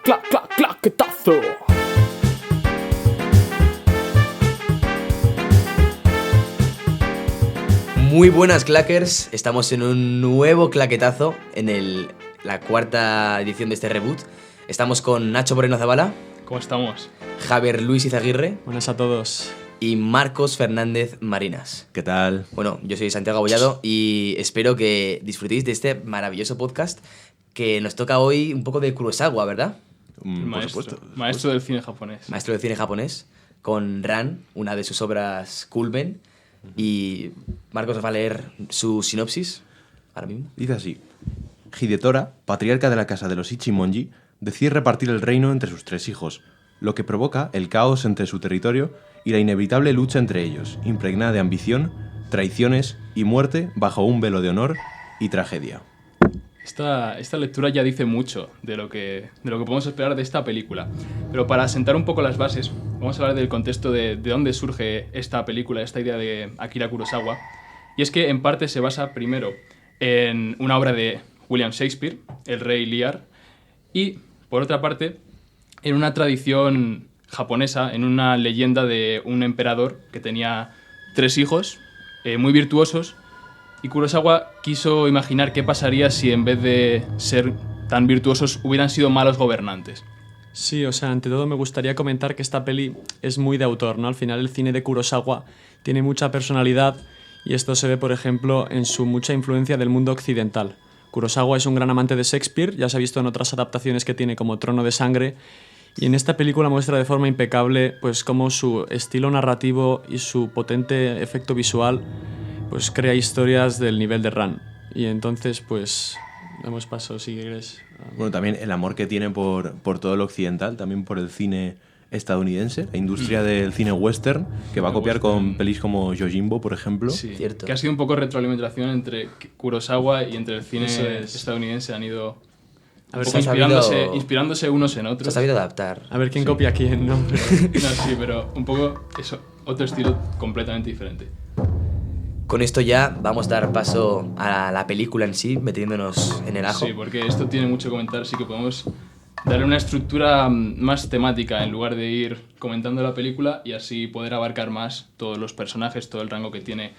claquetazo. Muy buenas clackers, estamos en un nuevo claquetazo en la cuarta edición de este reboot. Estamos con Nacho Moreno Zavala. ¿Cómo estamos? Javier Luis Izaguirre. Buenas a todos. Y Marcos Fernández Marinas. ¿Qué tal? Bueno, yo soy Santiago Abollado y espero que disfrutéis de este maravilloso podcast que nos toca hoy un poco de Kurosawa, ¿verdad? Por supuesto. Maestro del cine japonés. Maestro del cine japonés, con Ran, una de sus obras culmen. Y Marcos nos va a leer su sinopsis ahora mismo. Dice así: Hidetora, patriarca de la casa de los Ichimonji, decide repartir el reino entre sus 3 hijos, lo que provoca el caos entre su territorio y la inevitable lucha entre ellos, impregnada de ambición, traiciones y muerte bajo un velo de honor y tragedia. Esta lectura ya dice mucho de lo que podemos esperar de esta película. Pero para sentar un poco las bases, vamos a hablar del contexto de dónde surge esta película, esta idea de Akira Kurosawa. Y es que en parte se basa primero en una obra de William Shakespeare, El Rey Lear, y por otra parte en una tradición japonesa, en una leyenda de un emperador que tenía 3 hijos muy virtuosos. Y Kurosawa quiso imaginar qué pasaría si en vez de ser tan virtuosos hubieran sido malos gobernantes. Sí, o sea, ante todo me gustaría comentar que esta peli es muy de autor, ¿no? Al final el cine de Kurosawa tiene mucha personalidad y esto se ve, por ejemplo, en su mucha influencia del mundo occidental. Kurosawa es un gran amante de Shakespeare, ya se ha visto en otras adaptaciones que tiene como Trono de Sangre, y en esta película muestra de forma impecable pues cómo su estilo narrativo y su potente efecto visual pues crea historias del nivel de Ran. Y entonces, pues, damos paso, si quieres. Bueno, también el amor que tiene por todo lo occidental, también por el cine estadounidense, la industria del cine western, que va a copiar con pelis como Yojimbo, por ejemplo. Sí, Cierto. que ha sido un poco retroalimentación entre Kurosawa y entre el cine estadounidense. Han ido A ver, un poco se ha sabido- inspirándose unos en Se otros. ha sabido adaptar. A ver quién copia a quién, ¿no? No, sí, pero un poco eso, otro estilo completamente diferente. Con esto ya vamos a dar paso a la película en sí, metiéndonos en el ajo. Sí, porque esto tiene mucho que comentar, así que podemos darle una estructura más temática en lugar de ir comentando la película y así poder abarcar más todos los personajes, todo el rango que tiene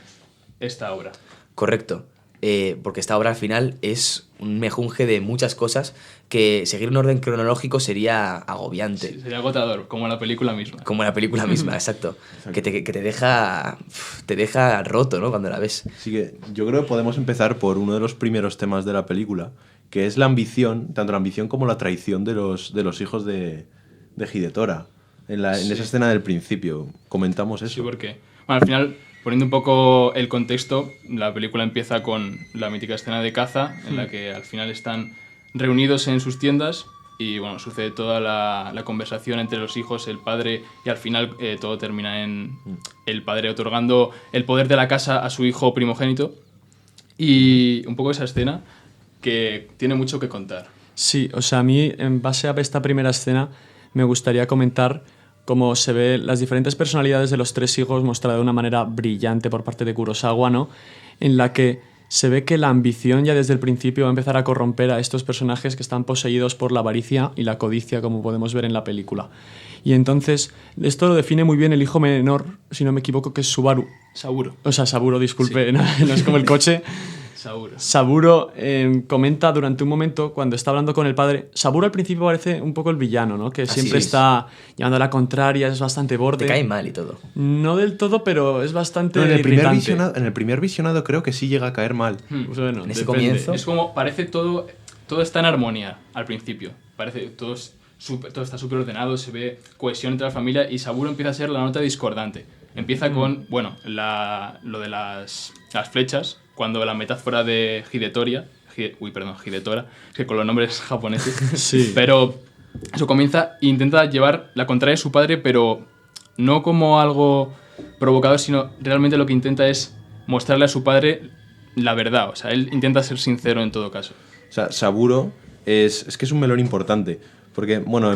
esta obra. Correcto. Porque esta obra al final es un mejunje de muchas cosas que seguir un orden cronológico sería agobiante. Sí, sería agotador, como la película misma. Como la película misma, exacto. Que te deja roto, ¿no? Cuando la ves. Así que yo creo que podemos empezar por uno de los primeros temas de la película, que es la ambición, tanto la ambición como la traición de los hijos de Hidetora. En esa escena del principio, comentamos eso. Sí, porque bueno, al final, poniendo un poco el contexto, la película empieza con la mítica escena de caza, en la que al final están reunidos en sus tiendas y bueno, sucede toda la conversación entre los hijos, el padre, y al final todo termina en el padre otorgando el poder de la casa a su hijo primogénito. Y un poco esa escena que tiene mucho que contar. Sí, o sea, a mí, en base a esta primera escena, me gustaría comentar cómo se ve las diferentes personalidades de los 3 hijos mostradas de una manera brillante por parte de Kurosawa, ¿no? En la que se ve que la ambición ya desde el principio va a empezar a corromper a estos personajes que están poseídos por la avaricia y la codicia, como podemos ver en la película. Y entonces, esto lo define muy bien el hijo menor, si no me equivoco, que es Saburo, disculpe, Sí. no es como el coche. Seguro. Saburo comenta durante un momento, cuando está hablando con el padre, Saburo al principio parece un poco el villano, ¿no? Que Así siempre es. está llevando a la contraria, es bastante borde. Te cae mal y todo. No del todo, pero es bastante No, en irritante. en el primer visionado creo que sí llega a caer mal. Pues bueno, En ese depende. comienzo. Es como parece todo está en armonía al principio. Parece todo está súper ordenado, se ve cohesión entre la familia y Saburo empieza a ser la nota discordante. Empieza con, bueno, lo de las flechas, cuando la metáfora de Hidetora, es que con los nombres japoneses, Sí. pero eso comienza e intenta llevar la contraria de su padre, pero no como algo provocado, sino realmente lo que intenta es mostrarle a su padre la verdad. O sea, él intenta ser sincero en todo caso. O sea, Saburo es que es un melón importante. Porque, bueno,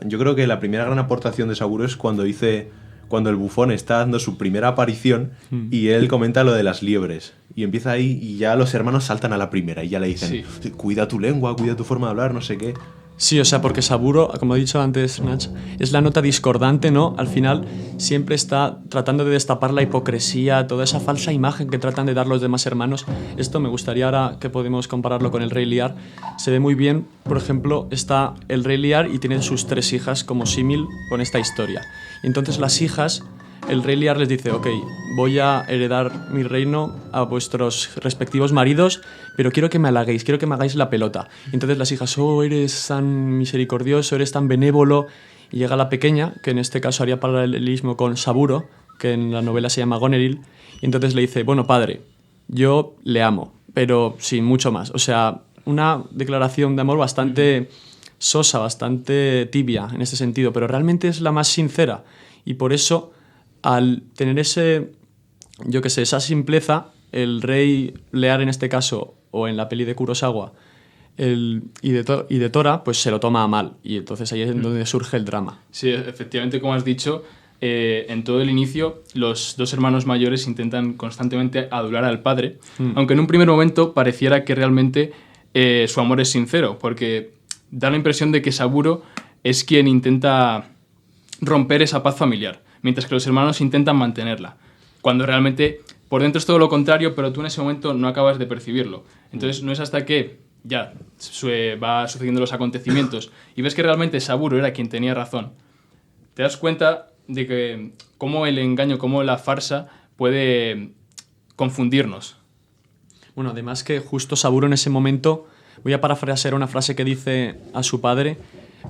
yo creo que la primera gran aportación de Saburo es cuando el bufón está dando su primera aparición y él comenta lo de las liebres. Y empieza ahí y ya los hermanos saltan a la primera y ya le dicen, Sí. cuida tu lengua, cuida tu forma de hablar, no sé qué. Sí, o sea, porque Saburo, como he dicho antes, Nach, es la nota discordante, ¿no? Al final siempre está tratando de destapar la hipocresía, toda esa falsa imagen que tratan de dar los demás hermanos. Esto me gustaría ahora que podemos compararlo con el Rey Lear. Se ve muy bien, por ejemplo, está el Rey Lear y tiene sus 3 hijas como símil con esta historia. Y entonces las hijas, el Rey Lear les dice, ok, voy a heredar mi reino a vuestros respectivos maridos, pero quiero que me halaguéis, quiero que me hagáis la pelota. Y entonces las hijas, oh, eres tan misericordioso, eres tan benévolo. Y llega la pequeña, que en este caso haría paralelismo con Saburo, que en la novela se llama Goneril, y entonces le dice, bueno, padre, yo le amo, pero sin mucho más. O sea, una declaración de amor bastante sosa, bastante tibia en ese sentido, pero realmente es la más sincera. Y por eso, al tener yo qué sé, esa simpleza, el Rey Lear en este caso, o en la peli de Kurosawa, y de Tora, pues se lo toma a mal. Y entonces ahí es donde surge el drama. Sí, efectivamente, como has dicho, en todo el inicio los 2 hermanos mayores intentan constantemente adular al padre, aunque en un primer momento pareciera que realmente su amor es sincero, porque da la impresión de que Saburo es quien intenta romper esa paz familiar, mientras que los hermanos intentan mantenerla, cuando realmente por dentro es todo lo contrario, pero tú en ese momento no acabas de percibirlo. Entonces no es hasta que ya va sucediendo los acontecimientos y ves que realmente Saburo era quien tenía razón, te das cuenta de que cómo el engaño, cómo la farsa puede confundirnos. Bueno, además que justo Saburo en ese momento, voy a parafrasear una frase que dice a su padre,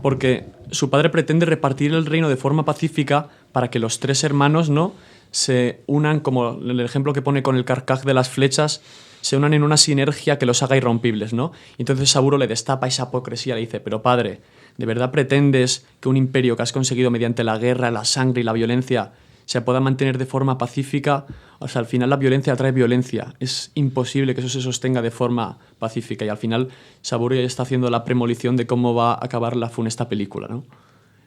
porque su padre pretende repartir el reino de forma pacífica para que los 3 hermanos, ¿no?, se unan, como el ejemplo que pone con el carcaj de las flechas, se unan en una sinergia que los haga irrompibles, ¿no? Y entonces Saburo le destapa esa hipocresía, le dice, pero padre, ¿de verdad pretendes que un imperio que has conseguido mediante la guerra, la sangre y la violencia se pueda mantener de forma pacífica? O sea, al final la violencia atrae violencia. Es imposible que eso se sostenga de forma pacífica. Y al final Saburo ya está haciendo la premonición de cómo va a acabar la funesta película, ¿no?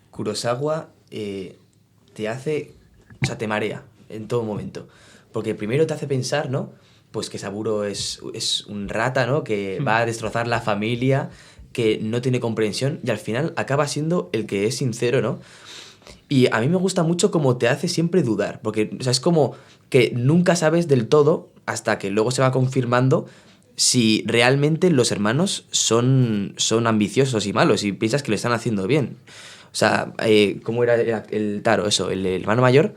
Kurosawa te hace... O sea, te marea en todo momento. Porque primero te hace pensar, ¿no?, pues que Saburo es un rata, ¿no?, que va a destrozar la familia, que no tiene comprensión, y al final acaba siendo el que es sincero, ¿no? Y a mí me gusta mucho cómo te hace siempre dudar, porque, o sea, es como que nunca sabes del todo, hasta que luego se va confirmando, si realmente los hermanos son ambiciosos y malos, y piensas que lo están haciendo bien. O sea, ¿cómo era el Taro? Eso, el hermano mayor,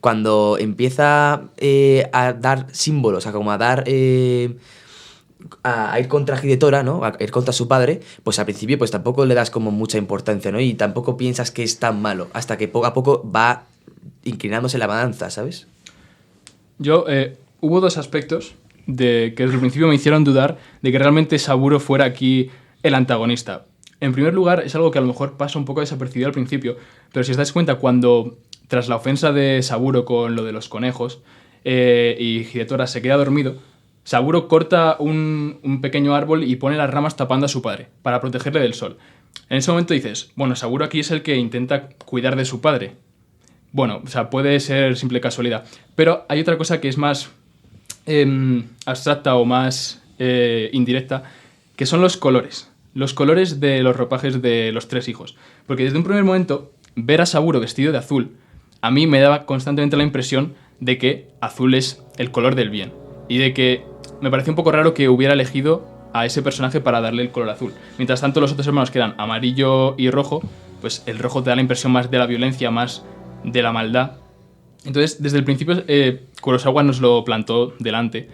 cuando empieza a dar símbolos, a como a dar... a ir contra Hidetora, ¿no?, a ir contra su padre, pues al principio pues tampoco le das como mucha importancia, ¿no?, y tampoco piensas que es tan malo, hasta que poco a poco va inclinándose la balanza, ¿sabes? Hubo 2 aspectos que desde el principio me hicieron dudar de que realmente Saburo fuera aquí el antagonista. En primer lugar, es algo que a lo mejor pasa un poco desapercibido al principio, pero si os dais cuenta, cuando tras la ofensa de Saburo con lo de los conejos y Hidetora se queda dormido, Saburo corta un pequeño árbol y pone las ramas tapando a su padre para protegerle del sol. En ese momento dices, bueno, Saburo aquí es el que intenta cuidar de su padre. Bueno, o sea, puede ser simple casualidad. Pero hay otra cosa que es más abstracta o más indirecta, que son los colores. Los colores de los ropajes de los 3 hijos. Porque desde un primer momento, ver a Saburo vestido de azul, a mí me daba constantemente la impresión de que azul es el color del bien. Y de que me pareció un poco raro que hubiera elegido a ese personaje para darle el color azul. Mientras tanto, los otros hermanos, que eran amarillo y rojo, pues el rojo te da la impresión más de la violencia, más de la maldad. Entonces, desde el principio, Kurosawa nos lo plantó delante,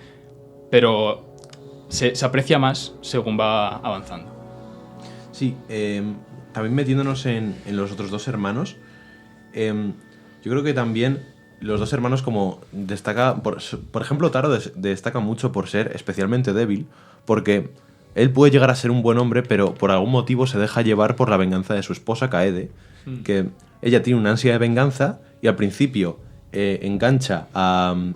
pero se aprecia más según va avanzando. Sí, también metiéndonos en los otros 2 hermanos, yo creo que también los 2 hermanos, como destaca, por ejemplo, Taro destaca mucho por ser especialmente débil, porque él puede llegar a ser un buen hombre, pero por algún motivo se deja llevar por la venganza de su esposa Kaede, que ella tiene una ansia de venganza y al principio engancha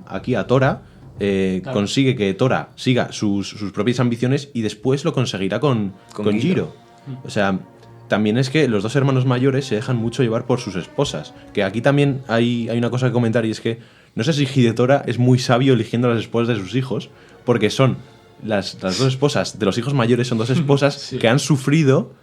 aquí a Tora, claro. Consigue que Tora siga sus propias ambiciones y después lo conseguirá con Jiro. O sea, también es que los 2 hermanos mayores se dejan mucho llevar por sus esposas. Que aquí también hay una cosa que comentar, y es que no sé si Hidetora es muy sabio eligiendo las esposas de sus hijos, porque son las 2 esposas de los hijos mayores, son 2 esposas sí. que han sufrido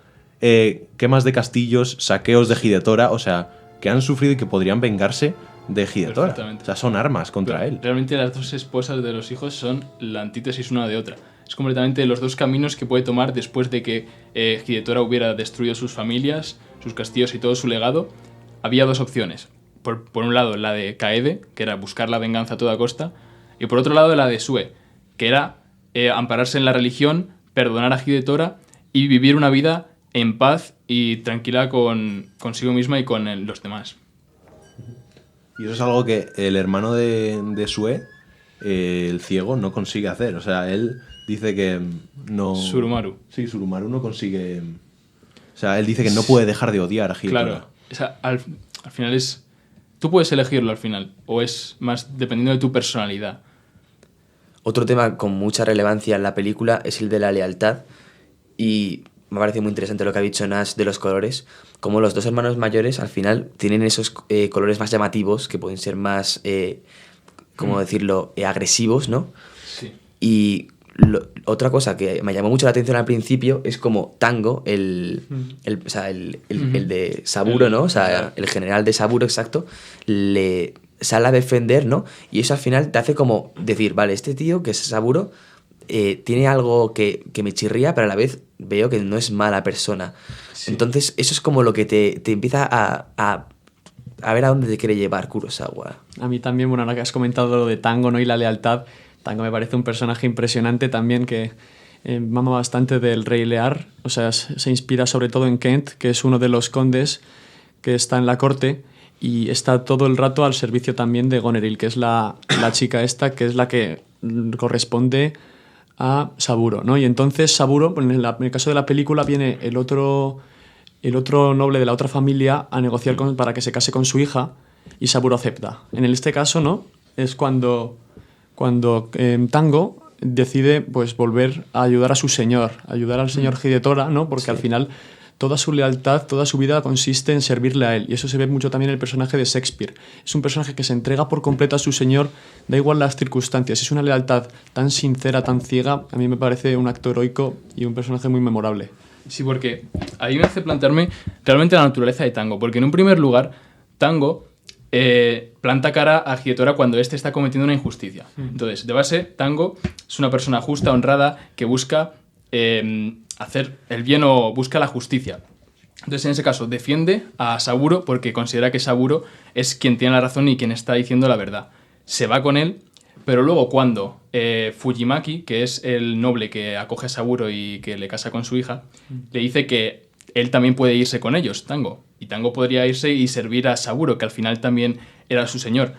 quemas de castillos, saqueos de Hidetora, o sea, que han sufrido y que podrían vengarse de Hidetora. Perfectamente. O sea, son armas contra él. Realmente las dos esposas de los hijos son la antítesis una de otra. Es completamente los dos caminos que puede tomar después de que Hidetora hubiera destruido sus familias, sus castillos y todo su legado. Había dos opciones. Por un lado, la de Kaede, que era buscar la venganza a toda costa, y por otro lado, la de Sue, que era ampararse en la religión, perdonar a Hidetora y vivir una vida en paz y tranquila consigo misma y con los demás. Y eso es algo que el hermano de Sue, el ciego, no consigue hacer. O sea, él dice que no... Surumaru. Sí, Surumaru no consigue... O sea, él dice que no puede dejar de odiar a Hidetora. Claro. O sea, al final es... Tú puedes elegirlo al final, o es más dependiendo de tu personalidad. Otro tema con mucha relevancia en la película es el de la lealtad, y me parece muy interesante lo que ha dicho Nash de los colores, como los dos hermanos mayores al final tienen esos colores más llamativos, que pueden ser más, ¿cómo decirlo?, agresivos, ¿no? Sí. Y otra cosa que me llamó mucho la atención al principio es como Tango, el de Saburo, ¿no? O sea, el general de Saburo, exacto, le sale a defender, ¿no? Y eso al final te hace como decir, vale, este tío que es Saburo tiene algo que me chirría, pero a la vez veo que no es mala persona. Sí. Entonces eso es como lo que te empieza a ver a dónde te quiere llevar Kurosawa. A mí también, bueno, ahora que has comentado lo de Tango, ¿no? Y la lealtad, Tango me parece un personaje impresionante también que mama bastante del Rey Lear. O sea, se inspira sobre todo en Kent, que es uno de los condes que está en la corte y está todo el rato al servicio también de Goneril, que es la chica esta, que es la que corresponde a Saburo, ¿no? Y entonces Saburo, en el caso de la película, viene el otro noble de la otra familia a negociar para que se case con su hija y Saburo acepta. En este caso, ¿no? Es cuando Tango decide pues volver a ayudar a su señor, ayudar al señor Hidetora, ¿no? Porque sí, al final toda su lealtad, toda su vida consiste en servirle a él, y eso se ve mucho también en el personaje de Shakespeare. Es un personaje que se entrega por completo a su señor, da igual las circunstancias, es una lealtad tan sincera, tan ciega. A mí me parece un acto heroico y un personaje muy memorable. Sí, porque ahí me hace plantearme realmente la naturaleza de Tango, porque en un primer lugar, Tango planta cara a Hidetora cuando éste está cometiendo una injusticia. Entonces, de base, Tango es una persona justa, honrada, que busca hacer el bien o busca la justicia. Entonces, en ese caso, defiende a Saburo porque considera que Saburo es quien tiene la razón y quien está diciendo la verdad. Se va con él, pero luego cuando Fujimaki, que es el noble que acoge a Saburo y que le casa con su hija, le dice que él también puede irse con ellos, Tango. Y Tango podría irse y servir a Saburo, que al final también era su señor.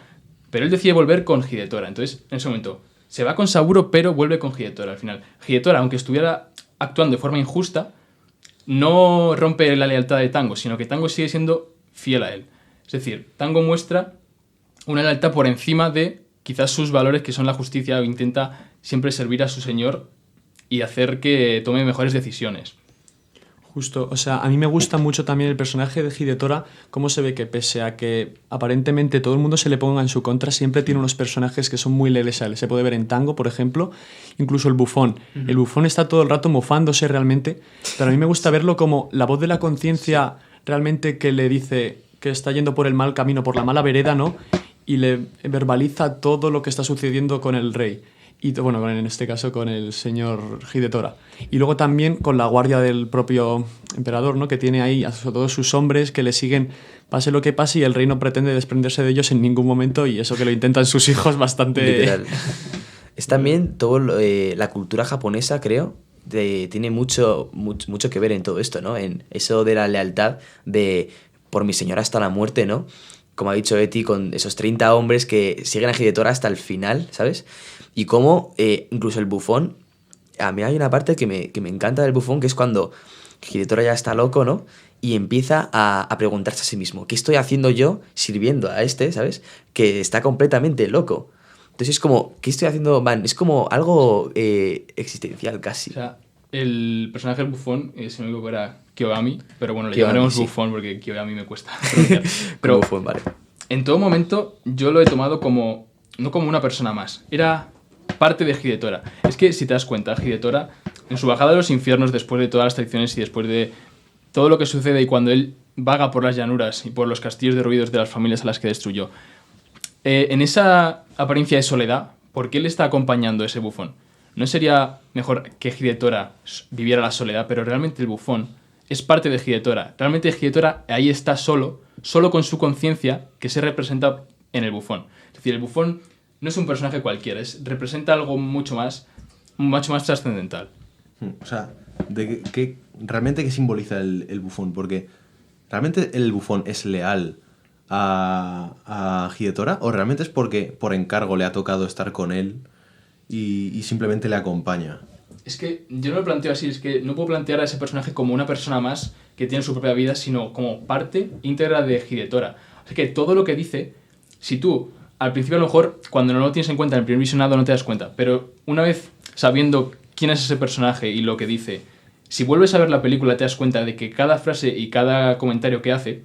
Pero él decide volver con Hidetora. Entonces, en ese momento, se va con Saburo, pero vuelve con Hidetora al final. Hidetora, aunque estuviera actuando de forma injusta, no rompe la lealtad de Tango, sino que Tango sigue siendo fiel a él. Es decir, Tango muestra una lealtad por encima de quizás sus valores, que son la justicia, o intenta siempre servir a su señor y hacer que tome mejores decisiones. Justo, o sea, a mí me gusta mucho también el personaje de Hidetora, cómo se ve que pese a que aparentemente todo el mundo se le ponga en su contra, siempre tiene unos personajes que son muy leales a él. Se puede ver en Tango, por ejemplo, incluso el Bufón. El Bufón está todo el rato mofándose realmente, pero a mí me gusta verlo como la voz de la conciencia realmente que le dice que está yendo por el mal camino, por la mala vereda, ¿no? Y le verbaliza todo lo que está sucediendo con el rey. Y bueno, en este caso con el señor Hidetora. Y luego también con la guardia del propio emperador, ¿no? Que tiene ahí a todos sus hombres que le siguen pase lo que pase, y el rey no pretende desprenderse de ellos en ningún momento, y eso que lo intentan sus hijos bastante... Literal. Es también todo la cultura japonesa, creo, tiene mucho que ver en todo esto, ¿no? En eso de la lealtad de por mi señor hasta la muerte, ¿no? Como ha dicho Eti, con esos 30 hombres que siguen a Hidetora hasta el final, ¿sabes? Y cómo incluso el Bufón, a mí hay una parte que me encanta del Bufón, que es cuando Hidetora ya está loco, ¿no? Y empieza a preguntarse a sí mismo, ¿qué estoy haciendo yo sirviendo a este, ¿sabes? Que está completamente loco. Entonces es como, ¿qué estoy haciendo, man? Es como algo existencial casi. O sea, el personaje del Bufón, si no me equivoco, era Kyogami, pero bueno, le llamaremos sí. Bufón porque Kyogami me cuesta pronunciar. Pero Bufón, vale. En todo momento yo lo he tomado como, no como una persona más, era parte de Hidetora. Es que si te das cuenta, Hidetora, en su bajada de los infiernos, después de todas las traiciones y después de todo lo que sucede y cuando él vaga por las llanuras y por los castillos derruidos de las familias a las que destruyó. En esa apariencia de soledad, ¿por qué le está acompañando ese bufón? ¿No sería mejor que Hidetora viviera la soledad? Pero realmente el bufón es parte de Hidetora. Realmente Hidetora ahí está solo con su conciencia que se representa en el bufón. Es decir, el bufón no es un personaje cualquiera, representa algo mucho más trascendental. O sea, ¿realmente qué simboliza el bufón? Porque ¿realmente el bufón es leal a Hidetora? ¿O realmente es porque por encargo le ha tocado estar con él y simplemente le acompaña? Es que yo no lo planteo así, es que no puedo plantear a ese personaje como una persona más que tiene su propia vida, sino como parte íntegra de Hidetora. O sea que todo lo que dice, si tú al principio a lo mejor cuando no lo tienes en cuenta en el primer visionado no te das cuenta, pero una vez sabiendo quién es ese personaje y lo que dice, si vuelves a ver la película te das cuenta de que cada frase y cada comentario que hace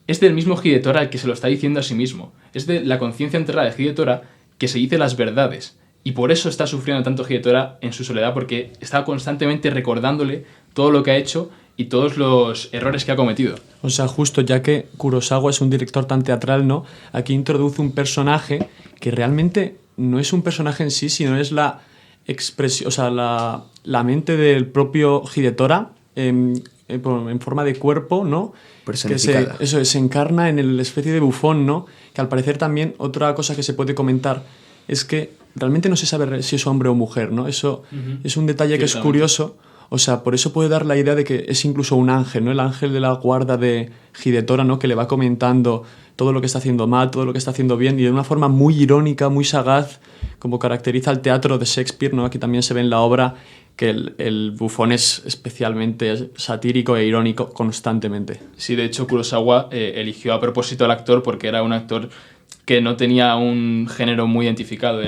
es del mismo Hidetora el que se lo está diciendo a sí mismo. Es de la conciencia entera de Hidetora que se dice las verdades. Y por eso está sufriendo tanto Hidetora en su soledad, porque está constantemente recordándole todo lo que ha hecho y todos los errores que ha cometido. O sea, justo ya que Kurosawa es un director tan teatral, ¿no? Aquí introduce un personaje que realmente no es un personaje en sí, sino es la expresión, o sea, la mente del propio Hidetora en forma de cuerpo, ¿no? Que se encarna en el especie de bufón, ¿no? Que al parecer también otra cosa que se puede comentar es que realmente no se sabe si es hombre o mujer, ¿no? Eso es un detalle que es curioso. O sea, por eso puede dar la idea de que es incluso un ángel, ¿no? El ángel de la guarda de Hidetora, ¿no? Que le va comentando todo lo que está haciendo mal, todo lo que está haciendo bien, y de una forma muy irónica, muy sagaz, como caracteriza el teatro de Shakespeare, ¿no? Aquí también se ve en la obra que el bufón es especialmente satírico e irónico constantemente. Sí, de hecho Kurosawa eligió a propósito al actor porque era un actor que no tenía un género muy identificado.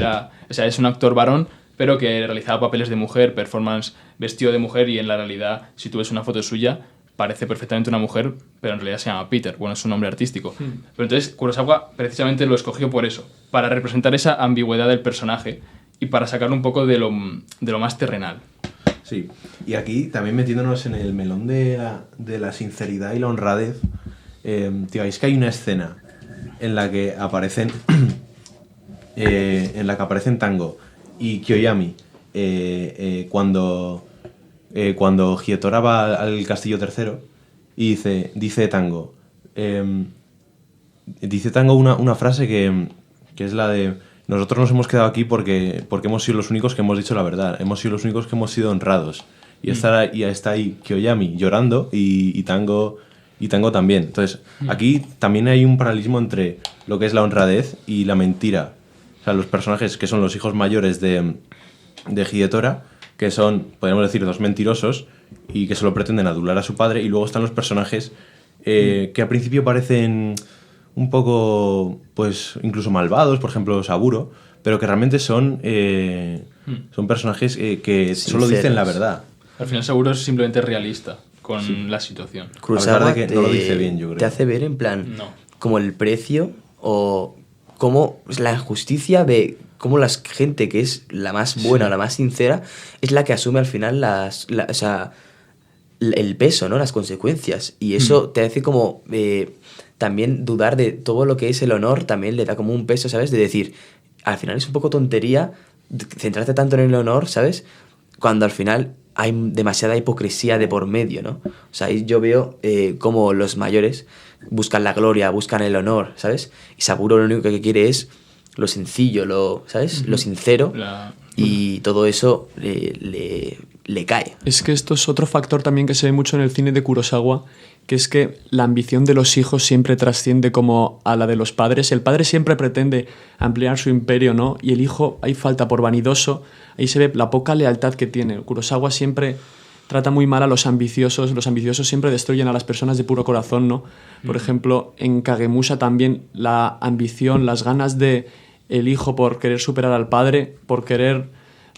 Es un actor varón, pero que realizaba papeles de mujer, performance vestido de mujer, y en la realidad, si tú ves una foto suya, parece perfectamente una mujer, pero en realidad se llama Peter. Bueno, es un nombre artístico. Pero entonces Kurosawa precisamente lo escogió por eso, para representar esa ambigüedad del personaje y para sacarlo un poco de lo más terrenal. Sí, y aquí también metiéndonos en el melón de la sinceridad y la honradez, es que hay una escena en la que aparecen Tango y Kyoyami cuando Hidetora va al castillo tercero y dice Tango una frase que es la de: nosotros nos hemos quedado aquí porque hemos sido los únicos que hemos dicho la verdad, hemos sido los únicos que hemos sido honrados. Y está ahí Kyoyami llorando y Tango también. Entonces, aquí también hay un paralelismo entre lo que es la honradez y la mentira. O sea, los personajes que son los hijos mayores de Hidetora, que son, podríamos decir, dos mentirosos y que solo pretenden adular a su padre, y luego están los personajes que al principio parecen un poco, pues, incluso malvados, por ejemplo, Saburo, pero que realmente son personajes que solo dicen la verdad. Al final Saburo es simplemente realista con la situación. Kurosawa a pesar de que no lo dice bien, yo creo. Te hace ver en plan como el precio o como la injusticia de cómo la gente que es la más buena o la más sincera es la que asume al final el peso, ¿no? Las consecuencias. Y eso te hace como también dudar de todo lo que es el honor, también le da como un peso, ¿sabes? De decir, al final es un poco tontería centrarte tanto en el honor, ¿sabes? Cuando al final hay demasiada hipocresía de por medio, ¿no? O sea, ahí yo veo como los mayores buscan la gloria, buscan el honor, ¿sabes? Y Saburo lo único que quiere es lo sencillo, ¿sabes? Lo sincero, y todo eso le cae. Es que esto es otro factor también que se ve mucho en el cine de Kurosawa, que es que la ambición de los hijos siempre trasciende como a la de los padres. El padre siempre pretende ampliar su imperio, ¿no? Y el hijo, ahí falta por vanidoso, ahí se ve la poca lealtad que tiene. Kurosawa siempre trata muy mal a los ambiciosos siempre destruyen a las personas de puro corazón, ¿no? Por ejemplo, en Kagemusha también la ambición, las ganas de el hijo por querer superar al padre, por querer,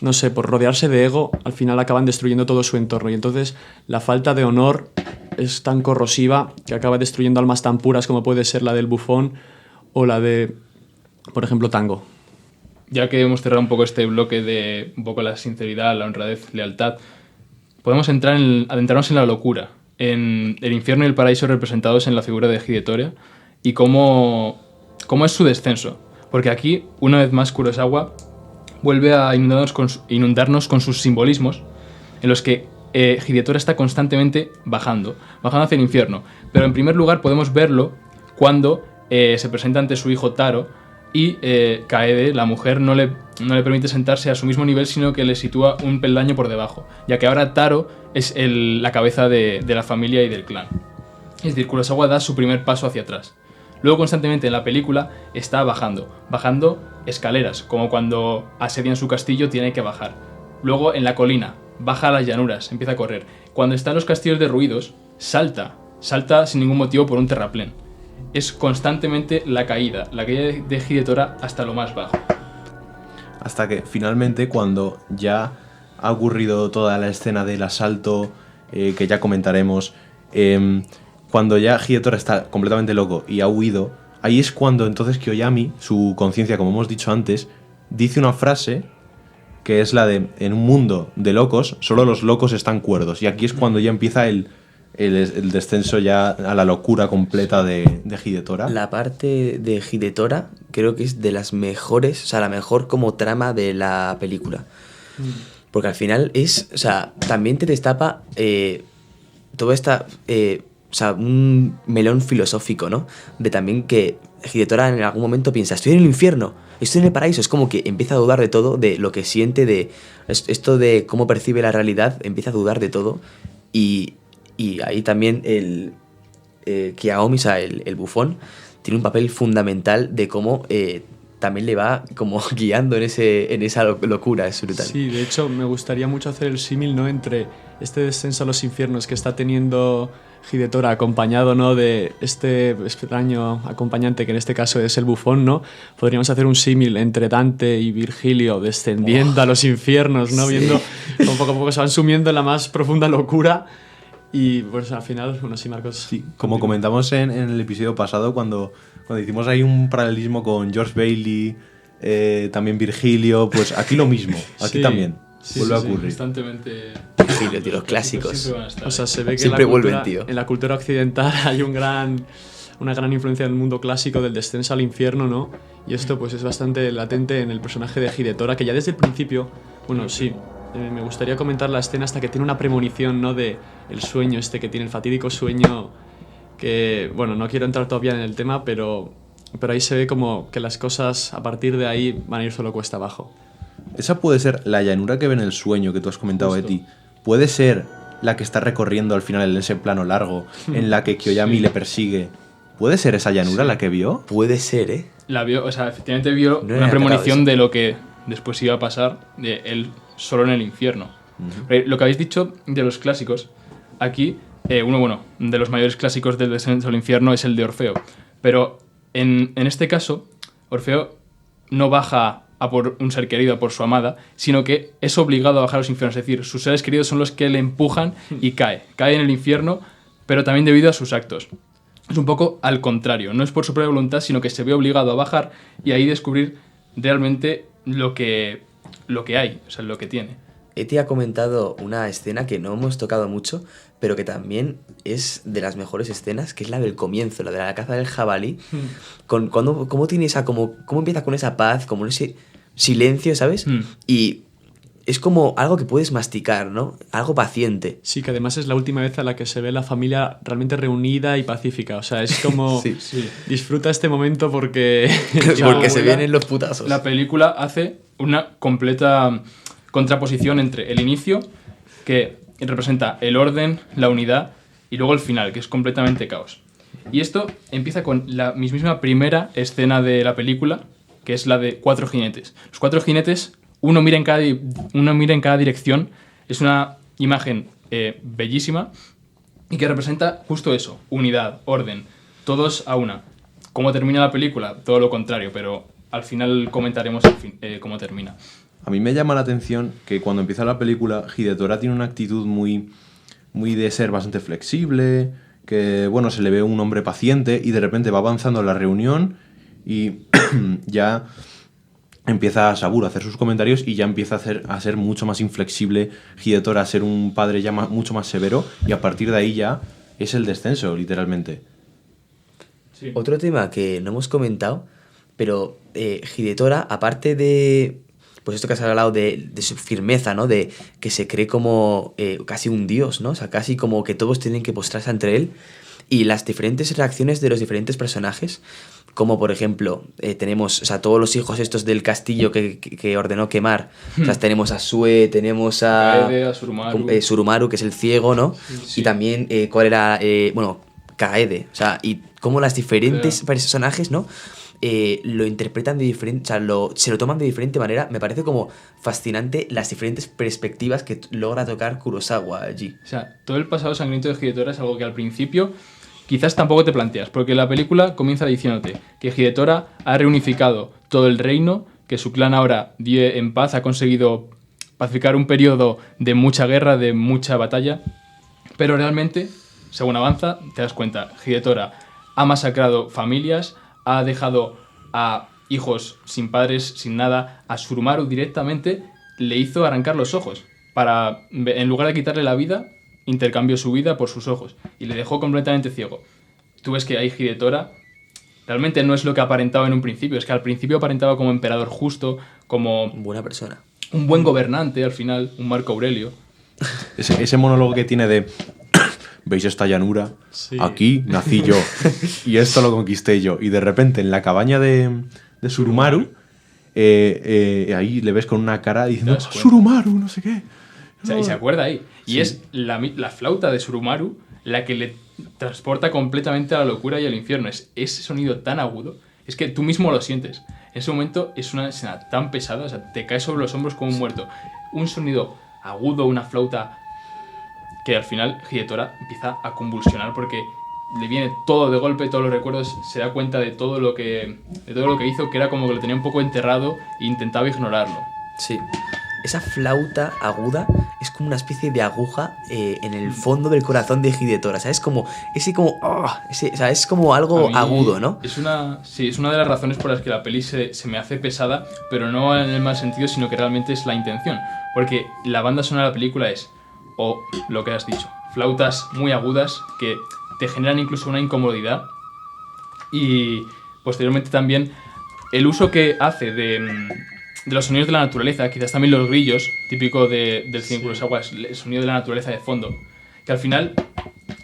no sé, por rodearse de ego, al final acaban destruyendo todo su entorno. Y entonces la falta de honor es tan corrosiva que acaba destruyendo almas tan puras como puede ser la del bufón o la de, por ejemplo, Tango. Ya que hemos cerrado un poco este bloque de un poco la sinceridad, la honradez, lealtad, podemos adentrarnos en la locura. en el infierno y el paraíso representados en la figura de Hidetora y cómo es su descenso. Porque aquí, una vez más, Kurosawa vuelve a inundarnos con sus simbolismos, en los que Hidetora está constantemente bajando hacia el infierno. Pero en primer lugar podemos verlo cuando se presenta ante su hijo Taro y Kaede, la mujer, no le permite sentarse a su mismo nivel, sino que le sitúa un peldaño por debajo, ya que ahora Taro es la cabeza de la familia y del clan. Es decir, Kurosawa da su primer paso hacia atrás. Luego constantemente en la película está bajando escaleras, como cuando asedian su castillo tiene que bajar. Luego en la colina, baja a las llanuras, empieza a correr. Cuando está en los castillos derruidos, salta sin ningún motivo por un terraplén. Es constantemente la caída de Hidetora hasta lo más bajo. Hasta que finalmente, cuando ya ha ocurrido toda la escena del asalto, que ya comentaremos, cuando ya Hidetora está completamente loco y ha huido, ahí es cuando entonces Kiyoyami, su conciencia, como hemos dicho antes, dice una frase que es la de: en un mundo de locos, solo los locos están cuerdos. Y aquí es cuando ya empieza el descenso ya a la locura completa de Hidetora. La parte de Hidetora creo que es de las mejores, o sea, la mejor como trama de la película. Porque al final es, o sea, también te destapa toda esta, o sea, un melón filosófico, ¿no? De también que Hidetora en algún momento piensa: estoy en el infierno, estoy en el paraíso. Es como que empieza a dudar de todo, de lo que siente, de esto de cómo percibe la realidad, empieza a dudar de todo. Y ahí también el Kiyomi, o sea, el bufón, tiene un papel fundamental de cómo también le va como guiando en esa locura. Es brutal. Sí, de hecho me gustaría mucho hacer el símil, ¿no?, entre este descenso a los infiernos que está teniendo Hidetora, acompañado, ¿no?, de este extraño acompañante que en este caso es el bufón, ¿no? Podríamos hacer un símil entre Dante y Virgilio descendiendo a los infiernos, ¿no? Sí. Viendo cómo poco a poco se van sumiendo en la más profunda locura. Y pues al final, bueno, sí, Marcos. Sí, como comentamos en el episodio pasado, cuando hicimos ahí un paralelismo con George Bailey, también Virgilio, pues aquí lo mismo, aquí sí, también vuelve a ocurrir. Constantemente. Virgilio, tío, los clásicos. O sea, se ve que siempre vuelven, tío. En la cultura occidental hay una gran influencia del mundo clásico del descenso al infierno, ¿no? Y esto pues es bastante latente en el personaje de Hidetora, que ya desde el principio, bueno, sí, me gustaría comentar la escena hasta que tiene una premonición, ¿no?, de el sueño este que tiene, el fatídico sueño que, bueno, no quiero entrar todavía en el tema, pero ahí se ve como que las cosas a partir de ahí van a ir solo cuesta abajo. Esa puede ser la llanura que ve en el sueño que tú has comentado. Justo. De ti. Puede ser la que está recorriendo al final en ese plano largo en la que Kiyoyami le persigue. ¿Puede ser esa llanura la que vio? Puede ser, ¿eh? La vio, o sea, efectivamente vio una premonición de lo que después iba a pasar, de él solo en el infierno. Uh-huh. Lo que habéis dicho de los clásicos, aquí, uno de los mayores clásicos del descenso al infierno es el de Orfeo. Pero en este caso, Orfeo no baja a por un ser querido, a por su amada, sino que es obligado a bajar a los infiernos. Es decir, sus seres queridos son los que le empujan y cae en el infierno, pero también debido a sus actos. Es un poco al contrario, no es por su propia voluntad, sino que se ve obligado a bajar y ahí descubrir realmente lo que hay, o sea, lo que tiene. Eti ha comentado una escena que no hemos tocado mucho, pero que también es de las mejores escenas, que es la del comienzo, la de la caza del jabalí. Cómo tiene cómo empieza con esa paz, como ese silencio, ¿sabes? Y es como algo que puedes masticar, ¿no? Algo paciente. Sí, que además es la última vez a la que se ve la familia realmente reunida y pacífica. O sea, es como... sí. Disfruta este momento porque... porque se vienen los putazos. La película hace una completa contraposición entre el inicio, que representa el orden, la unidad, y luego el final, que es completamente caos. Y esto empieza con la mismísima primera escena de la película, que es la de 4 jinetes. Los 4 jinetes, uno mira en cada dirección. Es una imagen bellísima y que representa justo eso, unidad, orden, todos a una. ¿Cómo termina la película? Todo lo contrario, pero al final comentaremos cómo termina. A mí me llama la atención que cuando empieza la película, Hidetora tiene una actitud muy de ser bastante flexible, que bueno, se le ve un hombre paciente y de repente va avanzando la reunión y ya empieza Saburo a hacer sus comentarios y ya empieza a ser mucho más inflexible Hidetora, a ser un padre ya mucho más severo, y a partir de ahí ya es el descenso, literalmente. Sí. Otro tema que no hemos comentado, pero Hidetora, aparte de pues esto que has hablado de su firmeza, ¿no? De que se cree como casi un dios, ¿no? O sea, casi como que todos tienen que postrarse ante él, y las diferentes reacciones de los diferentes personajes, como por ejemplo tenemos, o sea, todos los hijos estos del castillo que ordenó quemar. O sea, tenemos a Sue, tenemos a Kaede, a Surumaru. Surumaru, que es el ciego, ¿no? Sí. Y también cuál era, bueno, Kaede. O sea, y cómo las diferentes personajes, ¿no? Lo interpretan de diferente, o sea, se lo toman de diferente manera. Me parece como fascinante las diferentes perspectivas que logra tocar Kurosawa allí. O sea, todo el pasado sangriento de Hidetora es algo que al principio quizás tampoco te planteas, porque la película comienza diciéndote que Hidetora ha reunificado todo el reino, que su clan ahora vive en paz, ha conseguido pacificar un periodo de mucha guerra, de mucha batalla, pero realmente, según avanza, te das cuenta, Hidetora ha masacrado familias, ha dejado a hijos sin padres, sin nada. A Surumaru directamente le hizo arrancar los ojos, para, en lugar de quitarle la vida, intercambió su vida por sus ojos y le dejó completamente ciego. Tú ves que ahí Hidetora realmente no es lo que aparentaba en un principio, es que al principio aparentaba como emperador justo, como Buena persona. un buen gobernante al final, un Marco Aurelio. Ese monólogo que tiene de ¿veis esta llanura? Sí. Aquí nací yo y esto lo conquisté yo. Y de repente en la cabaña de Surumaru, ahí le ves con una cara diciendo Das cuenta. Surumaru, no sé qué. O sea, y se acuerda ahí. Y Sí. es la flauta de Surumaru la que le transporta completamente a la locura y al infierno. Es ese sonido tan agudo, es que tú mismo lo sientes. En ese momento es una escena tan pesada, o sea, te caes sobre los hombros como un muerto. Un sonido agudo, una flauta que al final Hidetora empieza a convulsionar porque le viene todo de golpe, todos los recuerdos, se da cuenta de todo lo que hizo, que era como que lo tenía un poco enterrado e intentaba ignorarlo. Sí. Esa flauta aguda es como una especie de aguja en el fondo del corazón de Hidetora. ¿Sabes? Como o sea, es como algo A mí agudo, ¿no? Es una de las razones por las que la peli se me hace pesada, pero no en el mal sentido, sino que realmente es la intención. Porque la banda sonora de la película es, o lo que has dicho, flautas muy agudas que te generan incluso una incomodidad. Y posteriormente también el uso que hace de los sonidos de la naturaleza, quizás también los grillos, típico del cine Kurosawa, es el sonido de la naturaleza de fondo, que al final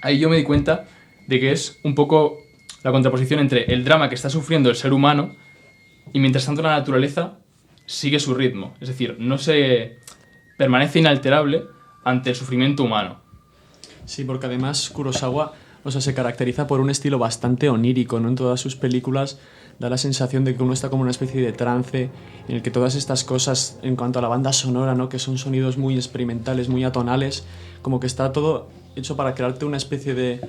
ahí yo me di cuenta de que es un poco la contraposición entre el drama que está sufriendo el ser humano y mientras tanto la naturaleza sigue su ritmo, es decir, no se permanece inalterable ante el sufrimiento humano. Sí, porque además Kurosawa, o sea, se caracteriza por un estilo bastante onírico, ¿no? En todas sus películas da la sensación de que uno está como en una especie de trance en el que todas estas cosas, en cuanto a la banda sonora, ¿no? Que son sonidos muy experimentales, muy atonales, como que está todo hecho para crearte una especie de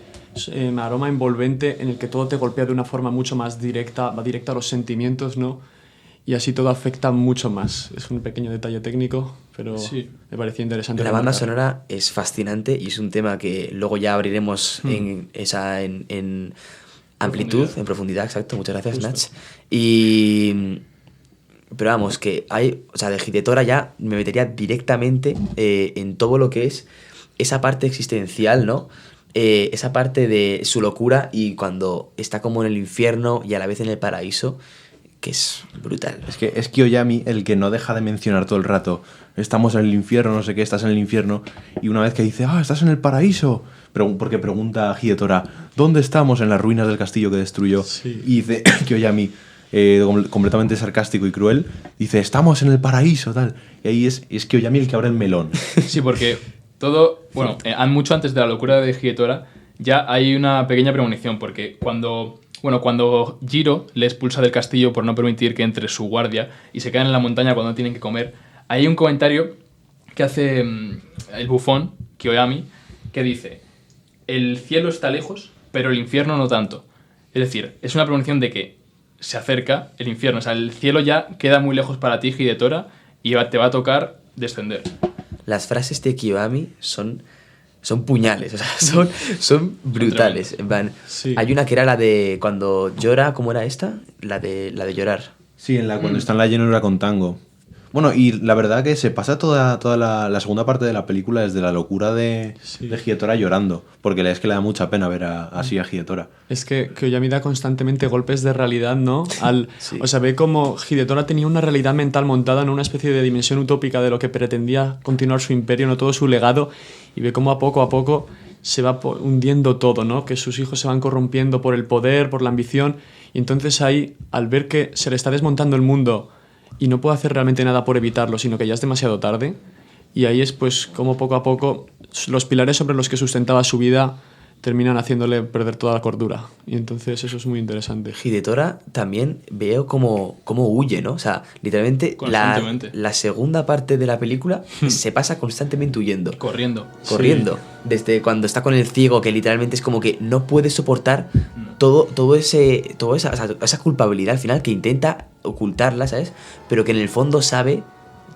aroma envolvente en el que todo te golpea de una forma mucho más directa, va directo a los sentimientos, ¿no? Y así todo afecta mucho más. Es un pequeño detalle técnico, pero Sí. me pareció interesante. La banda remarcar. sonora es fascinante y es un tema que luego ya abriremos en amplitud, en profundidad, exacto. Muchas gracias, Nach. Pero vamos, que hay, o sea, de Hidetora ya me metería directamente en todo lo que es esa parte existencial, ¿no? Esa parte de su locura y cuando está como en el infierno y a la vez en el paraíso, que es brutal. Es Kiyoyami el que no deja de mencionar todo el rato estamos en el infierno, no sé qué, estás en el infierno, y una vez que dice, estás en el paraíso, porque pregunta a Hidetora, ¿dónde estamos? En las ruinas del castillo que destruyó. Sí. Y dice Kiyoyami, completamente sarcástico y cruel, dice, estamos en el paraíso, tal. Y ahí es Kiyoyami el que abre el melón. Sí, porque todo, bueno, mucho antes de la locura de Hidetora ya hay una pequeña premonición, porque cuando Jiro le expulsa del castillo por no permitir que entre su guardia y se quedan en la montaña cuando tienen que comer, hay un comentario que hace el bufón, Kiyoyami, que dice, el cielo está lejos, pero el infierno no tanto. Es decir, es una premonición de que se acerca el infierno, o sea, el cielo ya queda muy lejos para ti, Hidetora, y te va a tocar descender. Las frases de Kiyoyami son puñales, o sea, son brutales. En plan, Sí. hay una que era la de cuando llora, ¿cómo era esta? La de llorar. Sí, cuando está en la llanura con Tango. Bueno, y la verdad que se pasa toda la segunda parte de la película desde la locura de Hidetora llorando, porque es que le da mucha pena ver así a Hidetora. Es que Oyami da constantemente golpes de realidad, ¿no? Sí. O sea, ve como Hidetora tenía una realidad mental montada en una especie de dimensión utópica de lo que pretendía continuar su imperio, no todo su legado, y ve cómo a poco se va hundiendo todo, ¿no? Que sus hijos se van corrompiendo por el poder, por la ambición, y entonces ahí, al ver que se le está desmontando el mundo y no puede hacer realmente nada por evitarlo, sino que ya es demasiado tarde, y ahí es pues como poco a poco los pilares sobre los que sustentaba su vida terminan haciéndole perder toda la cordura, y entonces eso es muy interesante. Hidetora también veo cómo huye, ¿no? O sea, literalmente Constantemente. la segunda parte de la película se pasa constantemente huyendo. Corriendo. Desde cuando está con el ciego, que literalmente es como que no puede soportar toda esa culpabilidad al final, que intenta ocultarla, ¿sabes? Pero que en el fondo sabe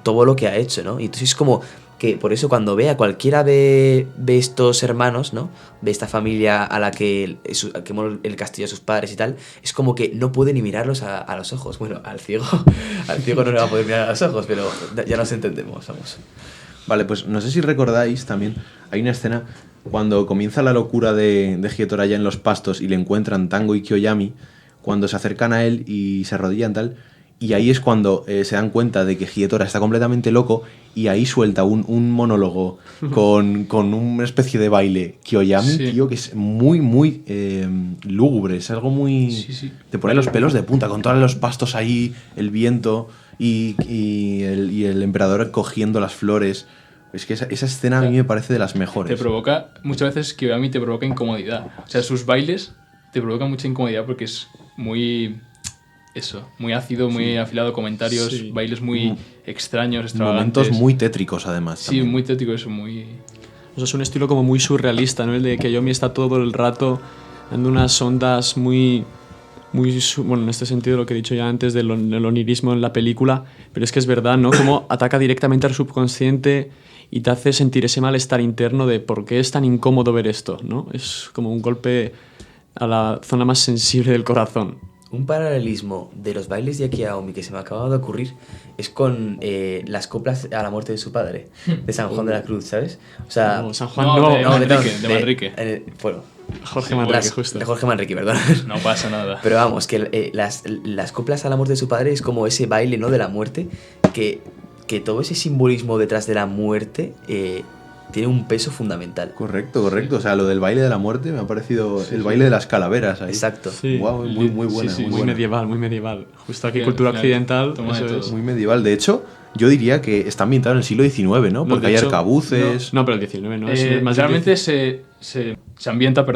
todo lo que ha hecho, ¿no? Y entonces es como que por eso cuando ve a cualquiera de estos hermanos, ¿no? De esta familia a la que quemó el castillo a sus padres y tal, es como que no puede ni mirarlos a los ojos. Bueno, al ciego no le va a poder mirar a los ojos, pero ya nos entendemos, vamos. Vale, pues no sé si recordáis también, hay una escena cuando comienza la locura de Hidetora ya en los pastos y le encuentran Tango y Kiyoyami, cuando se acercan a él y se arrodillan tal, y ahí es cuando se dan cuenta de que Hidetora está completamente loco, y ahí suelta un monólogo con una especie de baile Kiyoyami, tío, que es muy lúgubre, es algo muy... Sí. Te pone los pelos de punta, con todos los pastos ahí, el viento y el emperador cogiendo las flores. Es que esa escena a mí me parece de las mejores. Te provoca, muchas veces Kiyoyami te provoca incomodidad. O sea, sus bailes te provocan mucha incomodidad porque es muy... Eso, muy ácido, muy afilado, comentarios, bailes muy extraños, extravagantes. Momentos muy tétricos, además. Sí, también. muy tétrico, eso, muy... O sea, es un estilo como muy surrealista, ¿no? El de Kiyomi está todo el rato dando unas ondas muy... Bueno, en este sentido, lo que he dicho ya antes del onirismo en la película, pero es que es verdad, ¿no? Como ataca directamente al subconsciente y te hace sentir ese malestar interno de por qué es tan incómodo ver esto, ¿no? Es como un golpe a la zona más sensible del corazón. Un paralelismo de los bailes de Aki Aomi que se me acaba de ocurrir es con las coplas a la muerte de su padre, de San Juan de la Cruz, ¿sabes? O sea, No, San Juan de no. Manrique. Bueno, Jorge Manrique, justo. de Jorge Manrique, perdón. No pasa nada. Pero vamos, que las coplas a la muerte de su padre es como ese baile, ¿no? De la muerte, que todo ese simbolismo detrás de la muerte tiene un peso fundamental. Correcto. O sea, lo del baile de la muerte me ha parecido el baile de las calaveras ahí. Exacto. Sí. Guau, muy buena. Sí, muy Muy buena. medieval. Justo aquí, Sí, cultura al final, occidental, toma de eso todo. es. Muy medieval. De hecho, yo diría que está ambientado en el siglo XIX, ¿no? Porque de hay hecho, arcabuces... No, pero el 19 no. Es más Realmente se ambienta,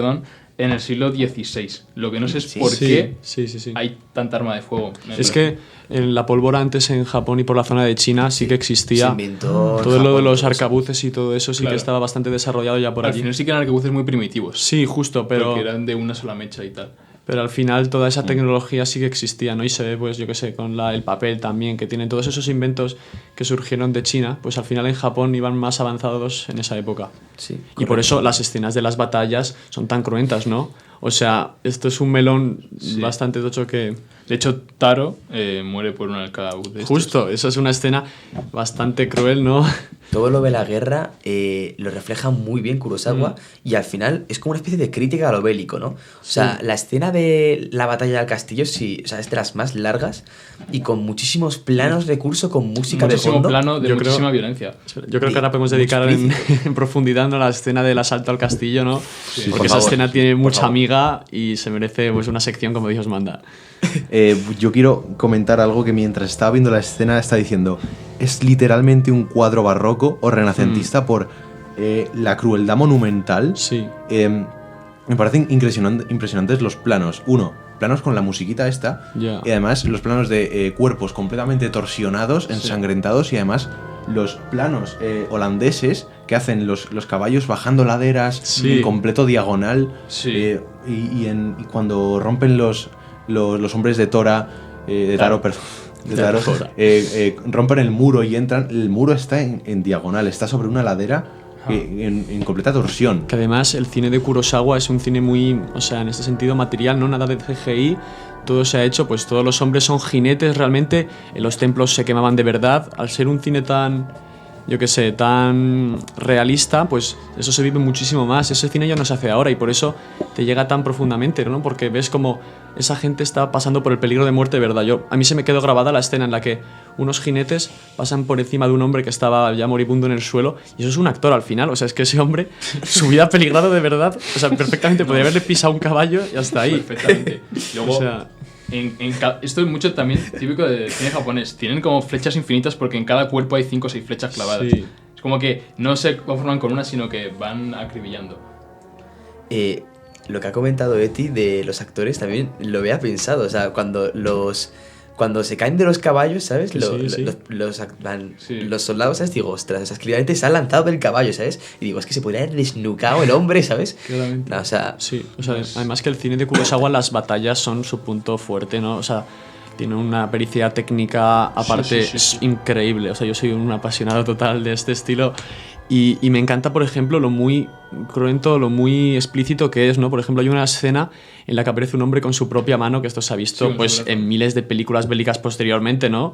en el siglo XVI. Lo que no sé es Sí. por Sí, qué sí. hay tanta arma de fuego. Es que en la pólvora antes en Japón y por la zona de China sí que existía. Se inventó en Todo lo de Japón, los todo eso. arcabuces y todo eso sí Claro. que estaba bastante desarrollado ya por al allí. final sí que eran arcabuces muy primitivos. Sí, justo, pero Porque eran de una sola mecha y tal. Pero al final toda esa tecnología sí que existía, ¿no? Y se ve, pues yo qué sé, con el papel también, que tienen todos esos inventos que surgieron de China, pues al final en Japón iban más avanzados en esa época. Sí, Y por eso las escenas de las batallas son tan cruentas, ¿no? O sea, esto es un melón bastante tocho que... De hecho, Taro muere por un arcabuz de estos. Justo, eso es una escena bastante cruel, ¿no? Todo lo de la guerra lo refleja muy bien Kurosawa y al final es como una especie de crítica a lo bélico, ¿no? O sea, la escena de la batalla del castillo sí, o sea, es de las más largas y con muchísimos planos de curso, con música de Muchísimo fondo. plano de Yo creo- muchísima violencia. Yo creo que ahora podemos dedicar en profundidad, ¿no?, la escena del asalto al castillo, ¿no? Sí, Porque por esa favor, escena tiene por mucha favor. amiga y se merece pues una sección como Dios manda. Yo quiero comentar algo que mientras estaba viendo la escena está diciendo, es literalmente un cuadro barroco o renacentista por la crueldad monumental. Sí. Me parecen impresionantes los planos. Planos con la musiquita esta, Ya. y además los planos de cuerpos completamente torsionados, ensangrentados, y además los planos holandeses que hacen los caballos bajando laderas Sí. en completo diagonal, Sí. y cuando rompen los hombres de Tora, de Taro, perdón, de Taro, rompen el muro y entran, el muro está en diagonal, está sobre una ladera en completa torsión. Que además el cine de Kurosawa es un cine muy, o sea, en este sentido material, no nada de CGI, todo se ha hecho, pues todos los hombres son jinetes realmente, en los templos se quemaban de verdad. Al ser un cine tan, yo qué sé, tan realista, pues eso se vive muchísimo más. Ese cine ya no se hace ahora y por eso te llega tan profundamente, ¿no? Porque ves como esa gente está pasando por el peligro de muerte de verdad. A mí se me quedó grabada la escena en la que unos jinetes pasan por encima de un hombre que estaba ya moribundo en el suelo y eso es un actor al final. O sea, es que ese hombre, su vida ha peligrado de verdad. O sea, perfectamente podría haberle pisado un caballo y hasta ahí. Perfectamente. Luego, O sea, esto es mucho también típico de cine japonés. Tienen como flechas infinitas porque en cada cuerpo hay 5 o 6 flechas clavadas. Sí. Es como que no se conforman con una, sino que van acribillando. Lo que ha comentado Eti de los actores también lo había pensado. O sea, cuando se caen de los caballos, ¿sabes? Sí, sí. Los soldados, ¿sabes? Digo, ostras, o sea, es que literalmente se han lanzado del caballo, ¿sabes? Y digo, es que se podría haber desnucado el hombre, ¿sabes? Claramente. No, o sea, sí, o sea, además que el cine de Kurosawa, las batallas son su punto fuerte, ¿no? O sea, tiene una pericia técnica aparte, Sí. es increíble. O sea, yo soy un apasionado total de este estilo. Y me encanta, por ejemplo, lo muy cruento, lo muy explícito que es, ¿no? Por ejemplo, hay una escena en la que aparece un hombre con su propia mano, que esto se ha visto Sí, pues, en miles de películas bélicas posteriormente, ¿no?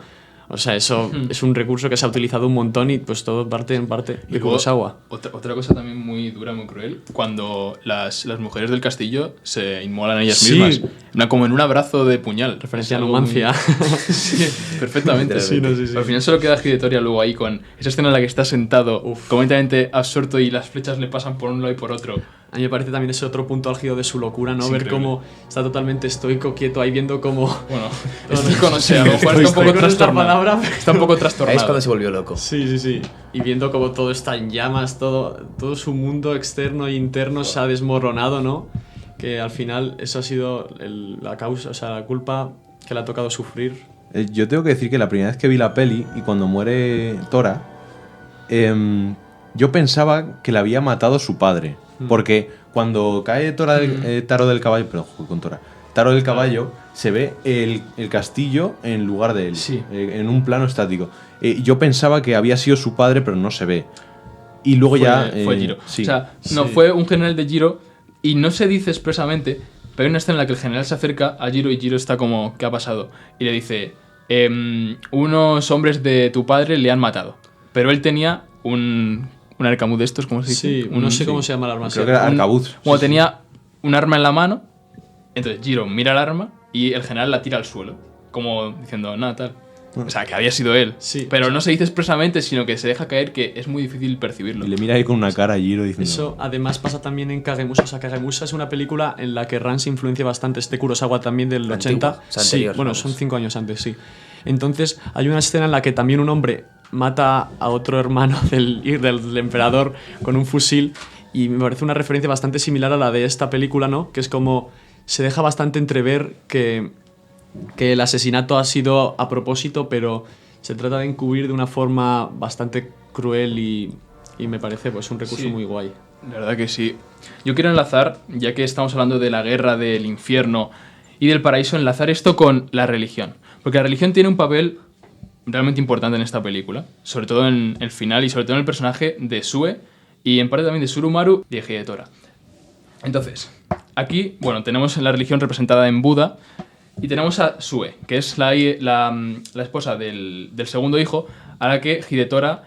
O sea, eso es un recurso que se ha utilizado un montón y pues todo parte en parte Y de luego, Kurosawa. otra cosa también muy dura, muy cruel, cuando las mujeres del castillo se inmolan ellas Sí. mismas. Como en un abrazo de puñal. Referencia Es a algo Numancia. Sí, perfectamente. Sí, no, sí, sí. Al final solo queda Hidetoria luego ahí con esa escena en la que está sentado, completamente absorto y las flechas le pasan por un lado y por otro. A mí me parece también ese otro punto álgido de su locura, ¿no? Es Ver increíble. cómo está totalmente estoico, quieto, ahí viendo cómo... Bueno, estoico no sé, a lo mejor está un poco Estoico no es la trastornado. palabra, Está un poco ahí es trastornado. cuando se volvió loco. Sí. Y viendo cómo todo está en llamas, todo su mundo externo e interno se ha desmoronado, ¿no? Que al final eso ha sido la causa, o sea, la culpa que le ha tocado sufrir. Yo tengo que decir que la primera vez que vi la peli y cuando muere Tora, yo pensaba que la había matado su padre. Porque cuando cae Taro del caballo, perdón, con Tora, Taro del caballo, se ve el castillo en lugar de él, Sí. en un plano estático. Yo pensaba que había sido su padre, pero no se ve. Y luego Fue Jiro. Sí. O sea, no, Sí. fue un general de Jiro y no se dice expresamente, pero hay una escena en la que el general se acerca a Jiro y Jiro está como, ¿qué ha pasado? Y le dice, unos hombres de tu padre le han matado, pero él tenía un arcamuz de estos, ¿cómo se dice? Sí, no sé cómo se llama el arma. Creo que era arcabuz. Como tenía un arma en la mano, entonces Jiro mira el arma y el general la tira al suelo, como diciendo, nada, tal. O sea, que había sido él. Sí. Pero no se dice expresamente, sino que se deja caer que es muy difícil percibirlo. Y le mira ahí con una cara a Jiro diciendo... Eso además pasa también en Kagemusa. O sea, Kagemusa es una película en la que Ran se influencia bastante. Este Kurosawa también del Antigua, 80. o sea, Sí, anterior, bueno, vamos. son 5 años antes, sí. Entonces hay una escena en la que también un hombre mata a otro hermano del emperador con un fusil y me parece una referencia bastante similar a la de esta película, ¿no? Que es como se deja bastante entrever que el asesinato ha sido a propósito, pero se trata de encubrir de una forma bastante cruel y me parece pues un recurso Sí. muy guay. La verdad que sí. Yo quiero enlazar, ya que estamos hablando de la guerra, del infierno y del paraíso, enlazar esto con la religión. Porque la religión tiene un papel realmente importante en esta película, sobre todo en el final y sobre todo en el personaje de Sue y en parte también de Surumaru y de Hidetora. Entonces, aquí, bueno, tenemos la religión representada en Buda y tenemos a Sue, que es la esposa del segundo hijo, a la que Hidetora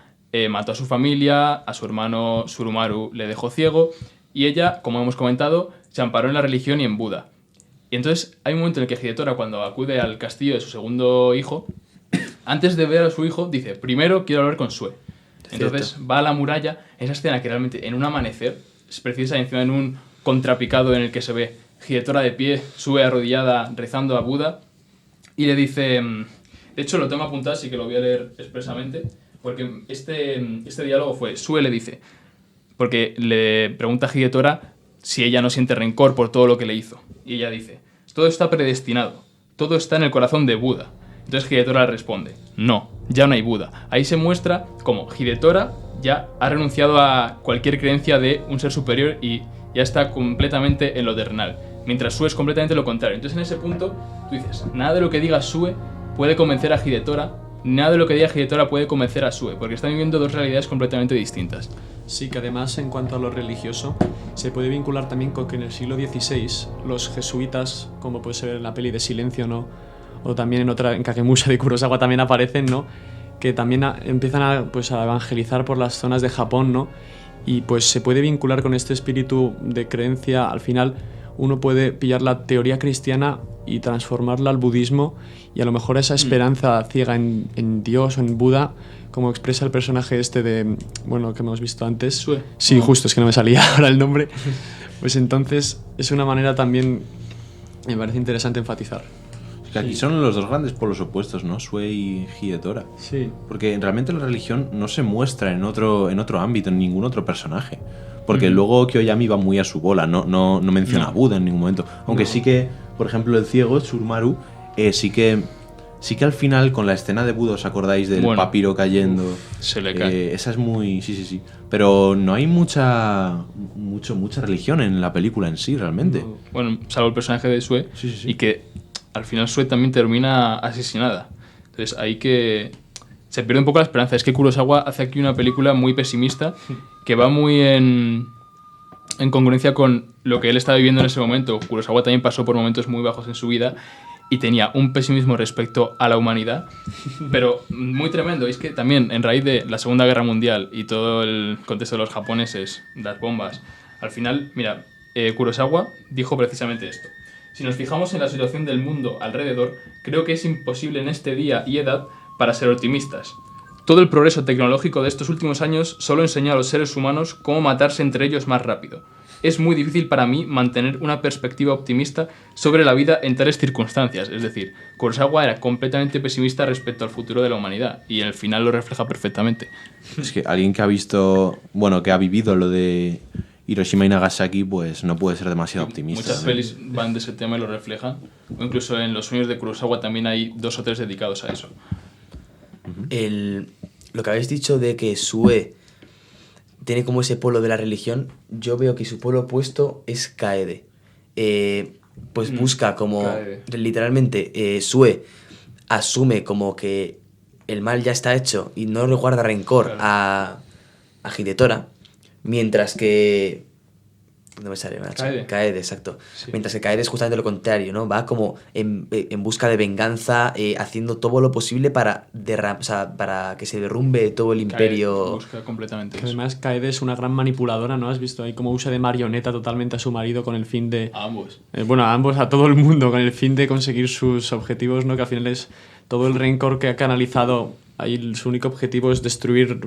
mató a su familia, a su hermano Surumaru le dejó ciego y ella, como hemos comentado, se amparó en la religión y en Buda. Y entonces hay un momento en el que Hidetora, cuando acude al castillo de su segundo hijo, antes de ver a su hijo, dice, primero quiero hablar con Sue. Entonces va a la muralla, esa escena que realmente en un amanecer es precisa, encima en un contrapicado en el que se ve Hidetora de pie, Sue arrodillada rezando a Buda y le dice, de hecho lo tengo apuntado así que lo voy a leer expresamente, porque este diálogo fue, Sue le dice, porque le pregunta a Hidetora si ella no siente rencor por todo lo que le hizo, y ella dice, todo está predestinado, todo está en el corazón de Buda. Entonces Hidetora le responde, no, ya no hay Buda. Ahí se muestra cómo Hidetora ya ha renunciado a cualquier creencia de un ser superior y ya está completamente en lo terrenal, mientras Sue es completamente lo contrario. Entonces en ese punto tú dices, nada de lo que diga Sue puede convencer a Hidetora, nada de lo que diga Hidetora puede convencer a Sue, porque están viviendo dos realidades completamente distintas. Sí, que además en cuanto a lo religioso se puede vincular también con que en el siglo XVI los jesuitas, como puede ser en la peli de Silencio, ¿no? O también en Kagemusha de Kurosawa también aparecen, ¿no? Que también empiezan a evangelizar por las zonas de Japón, ¿no? Y pues se puede vincular con este espíritu de creencia. Al final uno puede pillar la teoría cristiana y transformarla al budismo, y a lo mejor esa esperanza ciega en Dios o en Buda, como expresa el personaje que hemos visto antes. Sue. Sí, justo, es que no me salía ahora el nombre. Pues entonces es una manera también, me parece interesante enfatizar. Que aquí son los dos grandes polos opuestos, ¿no? Sue y Hidetora. Sí. Porque realmente la religión no se muestra en otro ámbito, en ningún otro personaje. Porque luego Kiyoyami va muy a su bola, no menciona a Buda en ningún momento. Aunque sí que, por ejemplo, el ciego, Tsurumaru, sí que al final, con la escena de Buda, ¿os acordáis del papiro cayendo? Se le cae. Esa es muy... Sí. Pero no hay mucha religión en la película en sí, realmente. No. Bueno, salvo el personaje de Sue, Sí. y que al final Sue también termina asesinada. Entonces ahí que se pierde un poco la esperanza. Es que Kurosawa hace aquí una película muy pesimista que va muy en congruencia con lo que él estaba viviendo en ese momento. Kurosawa también pasó por momentos muy bajos en su vida y tenía un pesimismo respecto a la humanidad, pero muy tremendo. Y es que también, en raíz de la Segunda Guerra Mundial y todo el contexto de los japoneses, las bombas, al final, mira, Kurosawa dijo precisamente esto. Si nos fijamos en la situación del mundo alrededor, creo que es imposible en este día y edad para ser optimistas. Todo el progreso tecnológico de estos últimos años solo enseñó a los seres humanos cómo matarse entre ellos más rápido. Es muy difícil para mí mantener una perspectiva optimista sobre la vida en tales circunstancias. Es decir, Kurosawa era completamente pesimista respecto al futuro de la humanidad, y el final lo refleja perfectamente. Es que alguien que ha vivido lo de Hiroshima y Nagasaki, pues no puede ser demasiado optimista. Muchas pelis van de ese tema y lo reflejan. O incluso en Los sueños de Kurosawa también hay 2 o 3 dedicados a eso. Lo que habéis dicho de que Sue tiene como ese polo de la religión, yo veo que su polo opuesto es Kaede. Pues busca como... Kaede. Literalmente, Sue asume como que el mal ya está hecho y no le guarda rencor a Hidetora, mientras que... No me sale, macho. Kaede, exacto. Sí. Mientras que Kaede es justamente lo contrario, ¿no? Va como en busca de venganza, haciendo todo lo posible para que se derrumbe todo el imperio. Busca completamente Que eso. además Kaede es una gran manipuladora, ¿no? Has visto ahí cómo usa de marioneta totalmente a su marido con el fin de... A ambos. a ambos, a todo el mundo, con el fin de conseguir sus objetivos, ¿no? Que al final es todo el rencor que ha canalizado. Ahí su único objetivo es destruir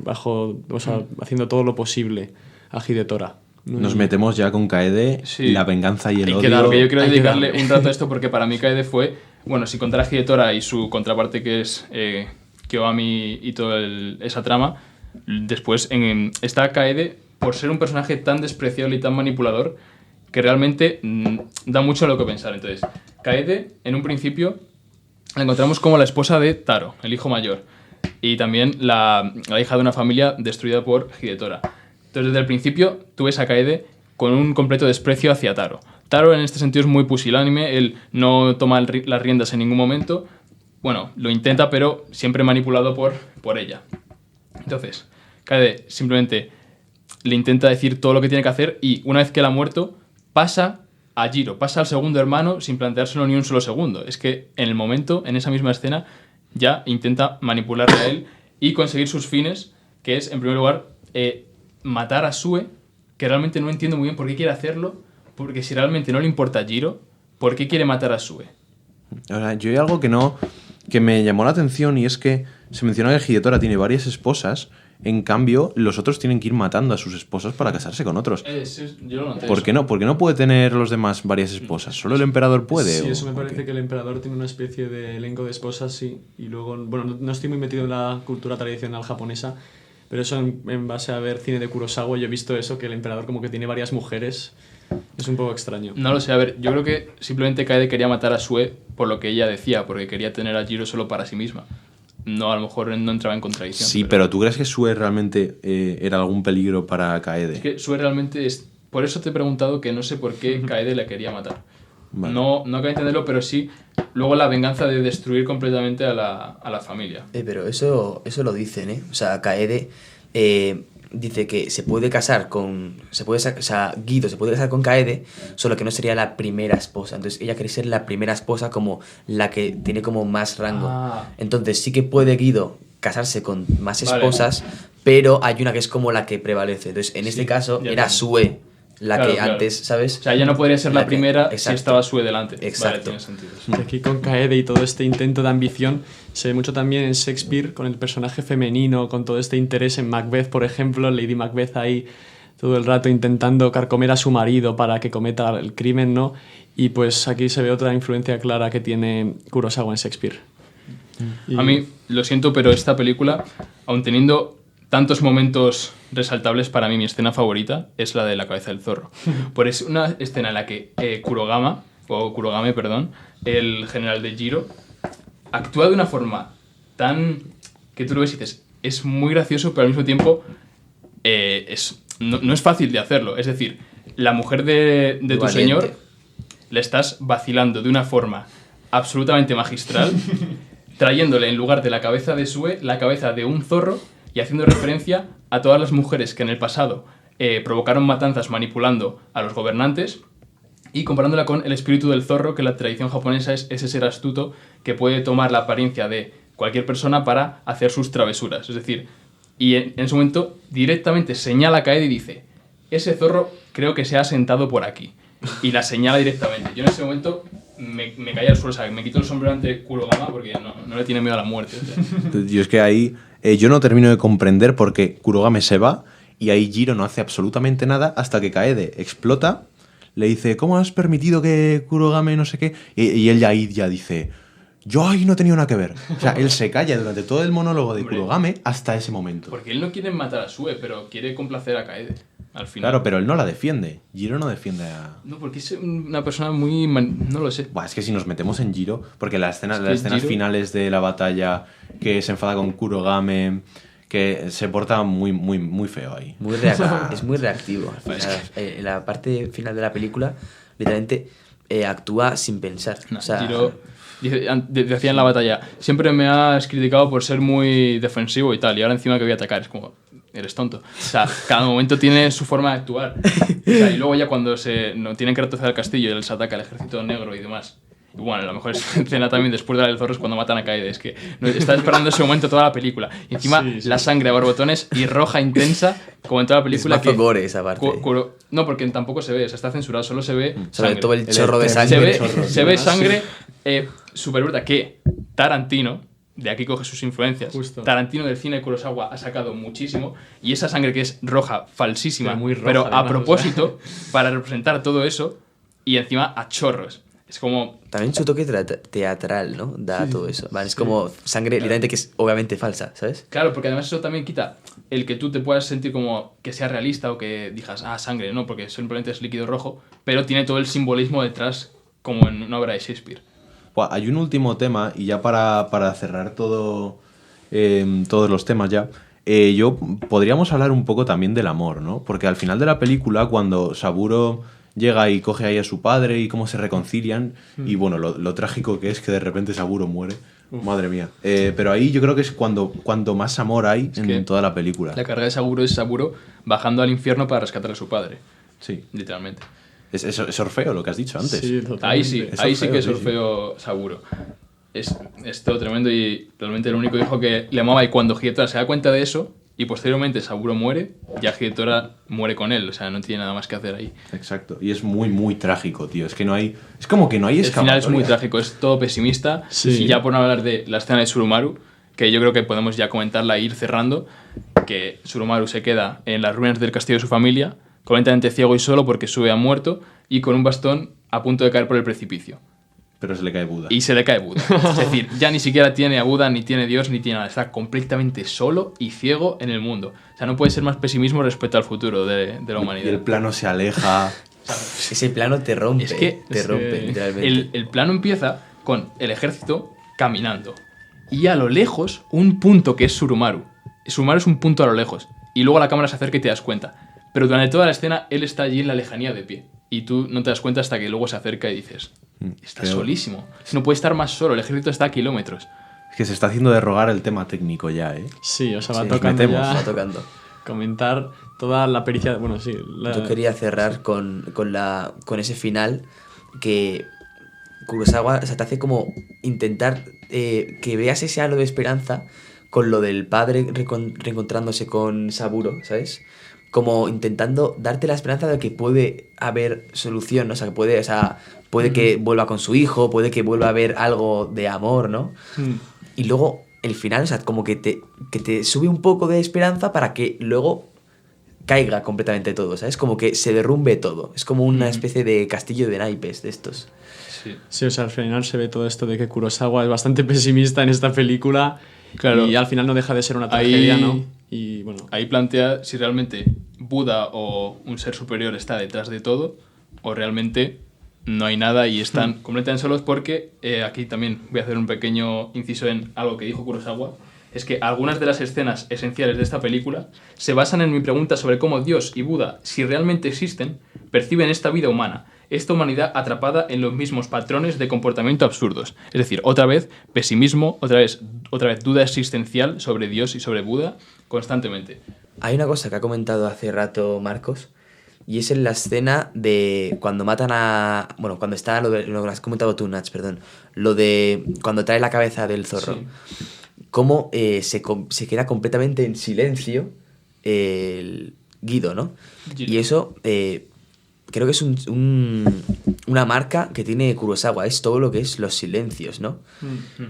haciendo todo lo posible a Hidetora. Nos metemos ya con Kaede, Sí. la venganza y el odio. Yo quiero hay que dedicarle darle. un rato a esto porque para mí Kaede fue, bueno, si contara Hidetora y su contraparte que es Kiyoami y toda esa trama, después está Kaede por ser un personaje tan despreciable y tan manipulador que realmente da mucho a lo que pensar. Entonces, Kaede, en un principio, la encontramos como la esposa de Taro, el hijo mayor, y también la hija de una familia destruida por Hidetora. Entonces, desde el principio, tú ves a Kaede con un completo desprecio hacia Taro. Taro, en este sentido, es muy pusilánime, él no toma las riendas en ningún momento. Bueno, lo intenta, pero siempre manipulado por ella. Entonces, Kaede simplemente le intenta decir todo lo que tiene que hacer y una vez que él ha muerto, pasa a Jiro, pasa al segundo hermano sin planteárselo ni un solo segundo. Es que en el momento, en esa misma escena, ya intenta manipularle a él y conseguir sus fines, que es, en primer lugar, matar a Sue, que realmente no entiendo muy bien por qué quiere hacerlo, porque si realmente no le importa a Jiro, ¿por qué quiere matar a Sue? Ahora, yo hay algo que me llamó la atención, y es que se menciona que Hidetora tiene varias esposas, en cambio los otros tienen que ir matando a sus esposas para casarse con otros. Yo lo noté. ¿Por qué no? ¿Por qué no puede tener los demás varias esposas? ¿Solo el emperador puede? Sí, ¿O eso me por parece qué? que el emperador tiene una especie de elenco de esposas, sí. Y luego, bueno, no estoy muy metido en la cultura tradicional japonesa, pero eso en base a ver cine de Kurosawa, yo he visto eso, que el emperador como que tiene varias mujeres. Es un poco extraño. No lo sé, a ver, yo creo que simplemente Kaede quería matar a Sue por lo que ella decía, porque quería tener a Jiro solo para sí misma. No, a lo mejor no entraba en contradicción. Sí, pero ¿tú crees que Sue realmente era algún peligro para Es Kaede? que Sue realmente es... Por eso te he preguntado que no sé por qué Kaede la quería matar. Vale. No acabo de entenderlo, pero sí luego la venganza de destruir completamente a la familia. Pero eso lo dicen, ¿eh? O sea, Kaede dice que se puede casar con... o sea, Guido se puede casar con Kaede, solo que no sería la primera esposa. Entonces ella quiere ser la primera esposa como la que tiene como más rango. Entonces sí que puede Guido casarse con más esposas, pero hay una que es como la que prevalece. Entonces en este caso era Sue la que antes, ¿sabes? O sea, ella no podría ser la primera si exacto. estaba Sue delante. Exacto. Vale, tiene sentido. Y aquí con Kaede y todo este intento de ambición se ve mucho también en Shakespeare con el personaje femenino, con todo este interés en Macbeth, por ejemplo, Lady Macbeth ahí todo el rato intentando carcomer a su marido para que cometa el crimen, ¿no? Y pues aquí se ve otra influencia clara que tiene Kurosawa en Shakespeare. A mí, lo siento, pero esta película, aun teniendo tantos momentos resaltables, para mí mi escena favorita es la de la cabeza del zorro. Pues es una escena en la que Kurogame, perdón, el general de Jiro, actúa de una forma tan... que tú lo ves y dices, es muy gracioso, pero al mismo tiempo no es fácil de hacerlo. Es decir, la mujer de tu Valiente. señor le estás vacilando de una forma absolutamente magistral, trayéndole en lugar de la cabeza de Sue, la cabeza de un zorro y haciendo referencia a todas las mujeres que en el pasado provocaron matanzas manipulando a los gobernantes y comparándola con el espíritu del zorro, que la tradición japonesa es ese ser astuto que puede tomar la apariencia de cualquier persona para hacer sus travesuras. Es decir, y en ese momento directamente señala a Kaede y dice, ese zorro creo que se ha sentado por aquí. Y la señala directamente. Yo en ese momento me caí al suelo, o sea, me quito el sombrero ante Kurogama porque no le tiene miedo a la muerte. O sea. Yo es que ahí yo no termino de comprender por qué Kurogame se va y ahí Jiro no hace absolutamente nada hasta que Kaede explota, le dice, ¿cómo has permitido que Kurogame no sé qué? Y él ahí ya dice, yo ahí no he tenido nada que ver. O sea, él se calla durante todo el monólogo de Kurogame hasta ese momento. Porque él no quiere matar a Sue, pero quiere complacer a Kaede. Al final. Claro, pero él no la defiende. Jiro no defiende a... No, porque es una persona muy... no lo sé. Buah, es que si nos metemos en Jiro, porque las escenas Jiro... finales de la batalla, que se enfada con Kurogame, que se porta muy, muy, muy feo ahí. Es muy reactivo. Al final, en la parte final de la película, literalmente actúa sin pensar. No, o sea, Jiro decía en la batalla, siempre me has criticado por ser muy defensivo y tal, y ahora encima que voy a atacar, es como... eres tonto. O sea, cada momento tiene su forma de actuar. O sea, y luego ya cuando tienen que retroceder al castillo y él se ataca al ejército negro y demás. Y bueno, a lo mejor escena también después de la del zorro es cuando matan a Kaede. Es que está esperando ese momento toda la película. Y encima la sangre a borbotones y roja intensa, como en toda la película. Es mazo gore esa parte. No, porque tampoco se ve, o sea, está censurado, solo se ve sobre sangre. todo el chorro de sangre. Se ve sangre súper bruta que Tarantino... de aquí coge sus influencias. Justo. Tarantino del cine de Kurosawa ha sacado muchísimo y esa sangre que es roja, falsísima, Pero muy roja, pero a además, propósito, para representar todo eso y encima a chorros. Es como... También su toque teatral, ¿no? Da todo eso. Vale, es como sangre literalmente que es obviamente falsa, ¿sabes? Claro, porque además eso también quita el que tú te puedas sentir como que sea realista o que digas, sangre, no, porque simplemente es líquido rojo, pero tiene todo el simbolismo detrás como en una obra de Shakespeare. Hay un último tema, y ya para cerrar todos los temas ya, podríamos hablar un poco también del amor, ¿no? Porque al final de la película, cuando Saburo llega y coge ahí a su padre y cómo se reconcilian, y bueno, lo trágico que es que de repente Saburo muere, madre mía. Pero ahí yo creo que es cuando más amor hay en toda la película. La carga de Saburo es Saburo bajando al infierno para rescatar a su padre. Sí. Literalmente. Es Orfeo lo que has dicho antes. Sí, Ahí sí Orfeo, que es sí, Orfeo Saburo. Es todo tremendo y realmente el único hijo que le amaba, y cuando Hidetora se da cuenta de eso y posteriormente Saburo muere, ya Hidetora muere con él, o sea, no tiene nada más que hacer ahí. Exacto. Y es muy, muy trágico, tío. Es que no hay... Es como que no hay El final es muy escapatoria. trágico, es todo pesimista. Sí. Y ya por no hablar de la escena de Surumaru, que yo creo que podemos ya comentarla e ir cerrando, que Surumaru se queda en las ruinas del castillo de su familia, completamente ciego y solo porque Sue ha muerto, y con un bastón a punto de caer por el precipicio. Pero se le cae Buda. Y se le cae Buda. Es decir, ya ni siquiera tiene a Buda, ni tiene Dios, ni tiene nada. Está completamente solo y ciego en el mundo. O sea, no puede ser más pesimismo respecto al futuro de la humanidad. Y el plano se aleja. Ese plano te rompe. Es que literalmente. el plano empieza con el ejército caminando. Y a lo lejos, un punto que es Surumaru. Surumaru es un punto a lo lejos. Y luego la cámara se acerca y te das cuenta. Pero durante toda la escena, él está allí en la lejanía de pie. Y tú no te das cuenta hasta que luego se acerca y dices, está solísimo. No puede estar más solo, el ejército está a kilómetros. Es que se está haciendo de rogar el tema técnico ya, ¿eh? Sí, o sea, va Sí, tocando metemos. ya. Va tocando. comentar toda la pericia... Bueno, sí. Yo quería cerrar con ese final que Kurosawa, o sea, te hace como intentar que veas ese halo de esperanza con lo del padre reencontrándose con Saburo, ¿sabes? Como intentando darte la esperanza de que puede haber solución, ¿no? O sea, puede que vuelva con su hijo, puede que vuelva a haber algo de amor, ¿no? Y luego el final, o sea, como que te sube un poco de esperanza para que luego caiga completamente todo, ¿sabes? Como que se derrumbe todo. Es como una especie de castillo de naipes de estos. Sí, o sea, al final se ve todo esto de que Kurosawa es bastante pesimista en esta película. Claro. Y al final no deja de ser una tragedia, ¿no? Y bueno. Ahí plantea si realmente Buda o un ser superior está detrás de todo o realmente no hay nada y están completamente solos, porque aquí también voy a hacer un pequeño inciso en algo que dijo Kurosawa. Es que algunas de las escenas esenciales de esta película se basan en mi pregunta sobre cómo Dios y Buda, si realmente existen, perciben esta vida humana, esta humanidad atrapada en los mismos patrones de comportamiento absurdos. Es decir, otra vez pesimismo, otra vez duda existencial sobre Dios y sobre Buda constantemente. Hay una cosa que ha comentado hace rato Marcos, y es en la escena de cuando matan a... Bueno, cuando está lo que has comentado tú, Nach, perdón. Lo de cuando trae la cabeza del zorro. Sí. Cómo se queda completamente en silencio el Guido, ¿no? Giro. Y eso creo que es una marca que tiene Kurosawa, es todo lo que es los silencios, ¿no?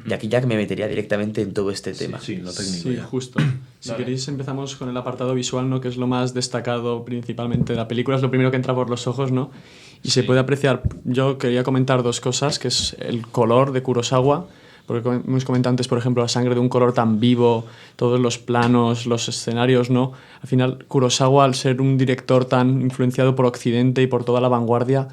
Y aquí ya que me metería directamente en todo este tema. Sí, lo técnico. Sí, justo. Si queréis empezamos con el apartado visual, ¿no? Que es lo más destacado principalmente de la película, es lo primero que entra por los ojos, ¿no? Y se puede apreciar, yo quería comentar dos cosas, que es el color de Kurosawa, porque hemos comentado antes, por ejemplo, la sangre de un color tan vivo, todos los planos, los escenarios, ¿no? Al final, Kurosawa, al ser un director tan influenciado por Occidente y por toda la vanguardia,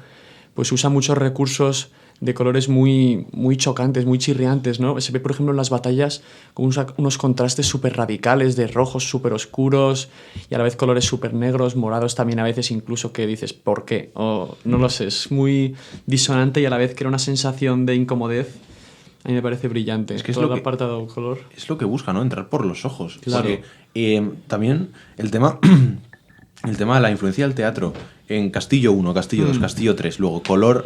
pues usa muchos recursos de colores muy, muy chocantes, muy chirriantes, ¿no? Se ve, por ejemplo, en las batallas con unos contrastes súper radicales de rojos súper oscuros y a la vez colores súper negros, morados también a veces incluso, que dices, ¿por qué? O no lo sé, es muy disonante y a la vez crea una sensación de incomodez. A mí me parece brillante. Es que todo el apartado color. Es lo que busca, ¿no? Entrar por los ojos. Claro. Porque también el tema de la influencia del teatro en Castillo 1, Castillo 2, Castillo 3, luego color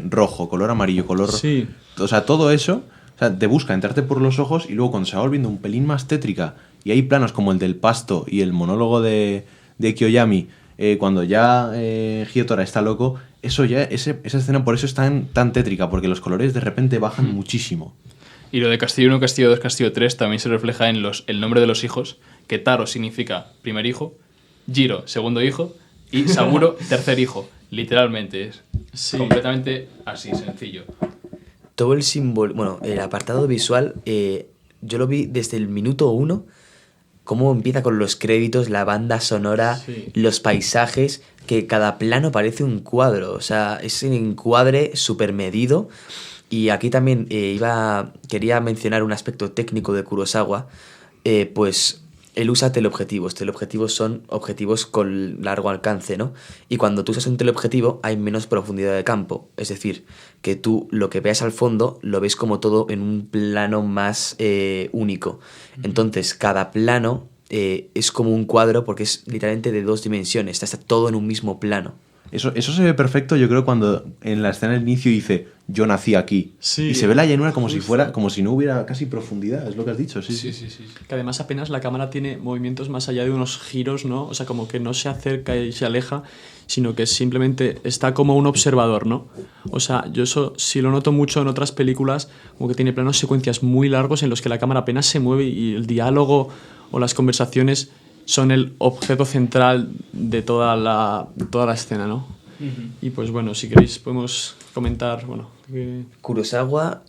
rojo, color amarillo, color... Sí. O sea, todo eso, o sea, te busca entrarte por los ojos y luego cuando se va volviendo un pelín más tétrica y hay planos como el del pasto y el monólogo de Kiyoyami, cuando ya Hiyotora está loco, eso ya, esa escena por eso es tan tétrica, porque los colores de repente bajan muchísimo. Y lo de Castillo 1, Castillo 2, Castillo 3 también se refleja en el nombre de los hijos, que Taro significa primer hijo, Jiro segundo hijo y Saburo tercer hijo. Literalmente es completamente así, sencillo. Todo el símbolo, bueno, el apartado visual, yo lo vi desde el minuto 1, cómo empieza con los créditos, la banda sonora, los paisajes, que cada plano parece un cuadro, o sea, es un encuadre súper medido. Y aquí también quería mencionar un aspecto técnico de Kurosawa, pues él usa teleobjetivos. Teleobjetivos son objetivos con largo alcance, ¿no? Y cuando tú usas un teleobjetivo hay menos profundidad de campo, es decir, que tú lo que veas al fondo lo ves como todo en un plano más único. Entonces, cada plano es como un cuadro porque es literalmente de 2 dimensiones, está todo en un mismo plano. Eso se ve perfecto, yo creo, cuando en la escena del inicio dice yo nací aquí. Sí, y se ve la llanura como si no hubiera casi profundidad, es lo que has dicho. Sí. Que además apenas la cámara tiene movimientos más allá de unos giros, ¿no? O sea, como que no se acerca y se aleja, sino que simplemente está como un observador, ¿no? O sea, yo eso sí lo noto mucho en otras películas, como que tiene planos secuencias muy largos en los que la cámara apenas se mueve y el diálogo o las conversaciones son el objeto central de toda la escena, ¿no? Y pues bueno, si queréis podemos comentar, bueno... Kurosawa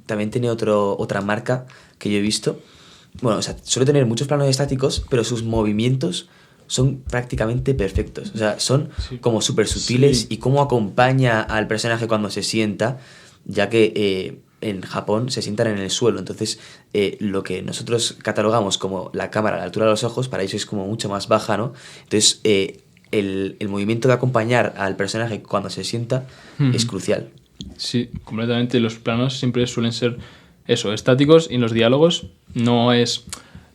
también tiene otra marca que yo he visto. Bueno, o sea, suele tener muchos planos estáticos, pero sus movimientos son prácticamente perfectos. O sea, son como súper sutiles y cómo acompaña al personaje cuando se sienta, ya que... en Japón se sientan en el suelo, entonces lo que nosotros catalogamos como la cámara a la altura de los ojos, para ellos es como mucho más baja, ¿no? Entonces el movimiento de acompañar al personaje cuando se sienta es crucial. Sí, completamente. Los planos siempre suelen ser estáticos, y en los diálogos no es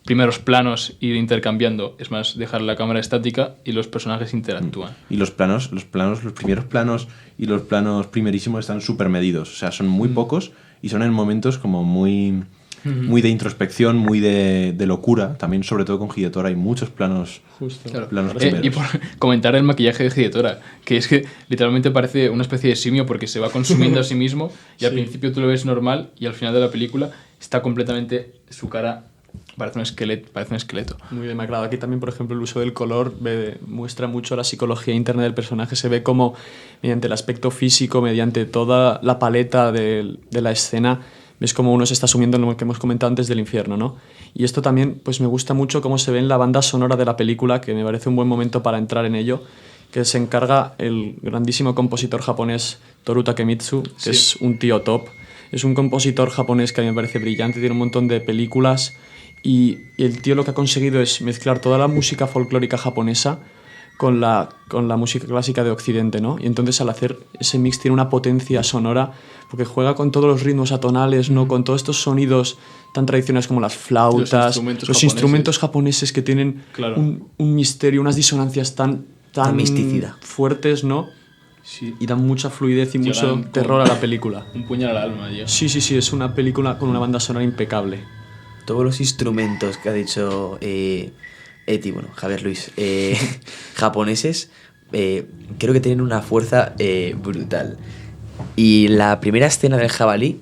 primeros planos ir intercambiando, es más dejar la cámara estática y los personajes interactúan. Y los primeros planos y los planos primerísimos están súper medidos, o sea, son muy pocos y son en momentos como muy de introspección, muy de locura, también sobre todo con Hidetora hay muchos planos. Justo. Claro. Planos Y primeros. por comentar el maquillaje de Hidetora, que es que literalmente parece una especie de simio porque se va consumiendo a sí mismo y al principio tú lo ves normal y al final de la película está completamente su cara parece un esqueleto. Muy demacrado. Aquí también, por ejemplo, el uso del color muestra mucho la psicología interna del personaje. Se ve como mediante el aspecto físico, mediante toda la paleta de la escena, ves como uno se está sumiendo en lo que hemos comentado antes del infierno, ¿no? Y esto también pues me gusta mucho cómo se ve en la banda sonora de la película, que me parece un buen momento para entrar en ello, que se encarga el grandísimo compositor japonés Toru Takemitsu, que es un tío top. Es un compositor japonés que a mí me parece brillante, tiene un montón de películas y el tío lo que ha conseguido es mezclar toda la música folclórica japonesa con la música clásica de Occidente, ¿no? Y entonces al hacer ese mix tiene una potencia sonora porque juega con todos los ritmos atonales, ¿no? Con todos estos sonidos tan tradicionales como las flautas, los instrumentos japoneses que tienen un misterio, unas disonancias tan misticidad fuertes, ¿no? Sí. Y dan mucha fluidez y mucho terror a la película. Un puñal al alma, tío. Sí, es una película con una banda sonora impecable. Todos los instrumentos que ha dicho Javier Luis, japoneses, creo que tienen una fuerza brutal. Y la primera escena del jabalí,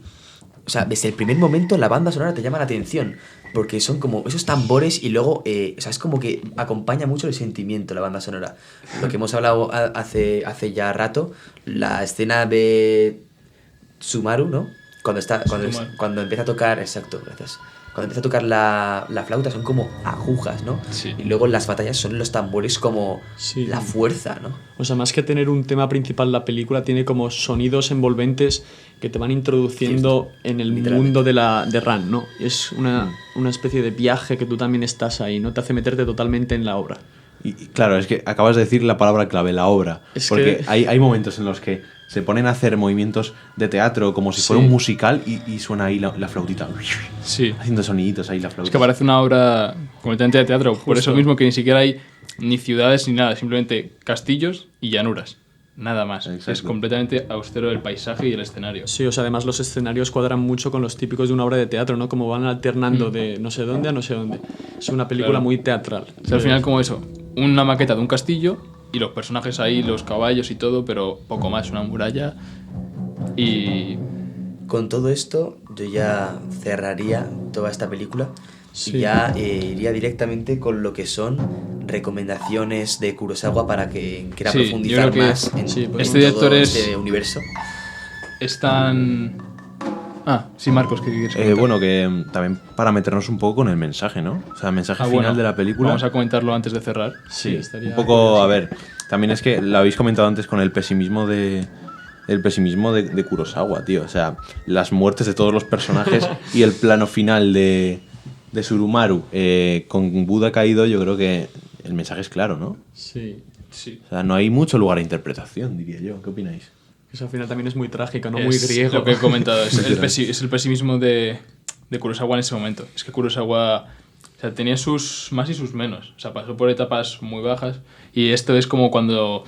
o sea, desde el primer momento la banda sonora te llama la atención, porque son como esos tambores y luego, o sea, es como que acompaña mucho el sentimiento la banda sonora. Lo que hemos hablado hace ya rato, la escena de Tsumaru, ¿no? Cuando empieza a tocar, exacto, gracias. Cuando empieza a tocar la flauta son como agujas, ¿no? Sí. Y luego en las batallas son los tambores como la fuerza, ¿no? O sea, más que tener un tema principal, la película tiene como sonidos envolventes que te van introduciendo en el mundo de Ran, ¿no? Es una especie de viaje que tú también estás ahí, ¿no? Te hace meterte totalmente en la obra. Y claro, es que acabas de decir la palabra clave, la obra. Porque hay momentos en los que se ponen a hacer movimientos de teatro como si fuera un musical y suena ahí la flautita. Sí. Haciendo soniditos ahí la flauta. Es que parece una obra completamente de teatro. Justo. Por eso mismo que ni siquiera hay ni ciudades ni nada, simplemente castillos y llanuras. Nada más. O sea, es completamente austero el paisaje y el escenario. Sí, o sea, además los escenarios cuadran mucho con los típicos de una obra de teatro, ¿no? Como van alternando de no sé dónde a no sé dónde. Es una película muy teatral. O sea, al final como eso, una maqueta de un castillo y los personajes ahí, los caballos y todo, pero poco más, una muralla y... Con todo esto, yo ya cerraría toda esta película Sí. y ya iría directamente con lo que son recomendaciones de Kurosawa para que quiera Sí, profundizar yo creo que más en este director todo es- este universo. Es tan... sí, Marcos, ¿qué quieres comentar? Bueno, que también para meternos un poco con el mensaje, ¿no? O sea, el mensaje final bueno, de la película. Vamos a comentarlo antes de cerrar. Sí, estaría un poco, a ver, también es que lo habéis comentado antes con el pesimismo de Kurosawa, tío. O sea, las muertes de todos los personajes y el plano final de Surumaru con Buda caído, yo creo que el mensaje es claro, ¿no? Sí. O sea, no hay mucho lugar a interpretación, diría yo. ¿Qué opináis? Eso al final también es muy trágico, ¿no? Muy Es griego. lo que he comentado, es el pesimismo de Kurosawa en ese momento. Es que Kurosawa, o sea, tenía sus más y sus menos. O sea, pasó por etapas muy bajas y esto es como cuando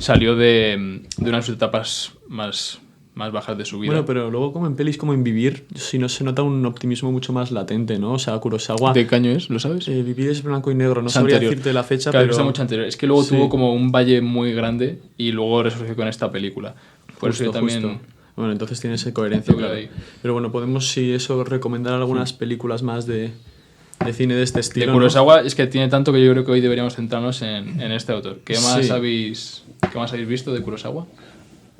salió de una de sus etapas más bajas de su vida. Bueno, pero luego como en pelis como en Vivir, si no se nota un optimismo mucho más latente, ¿no? O sea, Kurosawa... ¿De qué año es? ¿Lo sabes? Vivir es blanco y negro, no Es sabría anterior. decirte la fecha, Claro, pero... que está mucho anterior. Es que luego Sí. tuvo como un valle muy grande y luego resurgió con esta película. Por eso yo también... Justo. Bueno, entonces tiene esa coherencia, Lo veo claro. ahí. Pero bueno, podemos, si eso, recomendar algunas películas más de cine de este estilo, De ¿no? Kurosawa es que tiene tanto que yo creo que hoy deberíamos centrarnos en este autor. ¿Qué más Sí. habéis visto de Kurosawa?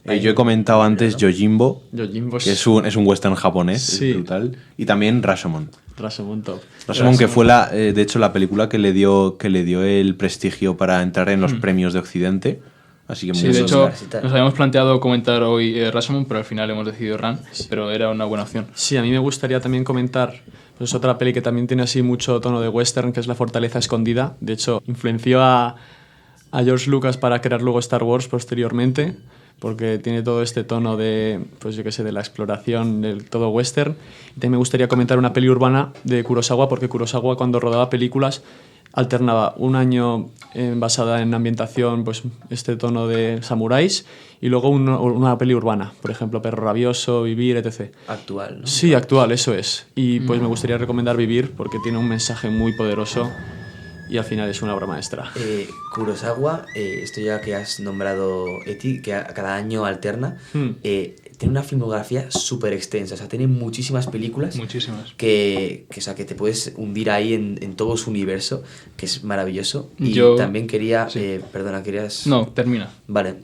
Yo he comentado antes Yojimbo, Yojimbo que es un western japonés, Sí. es brutal. Y también Rashomon. Rashomon top. Rashomon, que fue de hecho la película que le dio el prestigio para entrar en los premios de Occidente. Así que Sí, muy de bien. hecho, Oscars y tal. nos habíamos planteado comentar hoy Rashomon, pero al final hemos decidido Ran, pero era una buena opción. Sí, a mí me gustaría también comentar pues otra peli que también tiene así mucho tono de western, que es La Fortaleza Escondida. De hecho, influenció a George Lucas para crear luego Star Wars posteriormente. porque tiene todo este tono de, pues yo qué sé, de la exploración, del todo western. Y también me gustaría comentar una peli urbana de Kurosawa, porque Kurosawa cuando rodaba películas alternaba un año basada en ambientación, pues este tono de samuráis, y luego una peli urbana, por ejemplo, Perro Rabioso, Vivir, etc. Actual, ¿no? Sí, actual, eso es. Y pues me gustaría recomendar Vivir, porque tiene un mensaje muy poderoso y al final es una obra maestra. Kurosawa, esto ya que has nombrado Eti, que cada año alterna, tiene una filmografía súper extensa, o sea, tiene muchísimas películas. Muchísimas. O sea, que te puedes hundir ahí en todo su universo, que es maravilloso. Y Yo- también quería... sí. Perdona, querías... No, termina. Vale.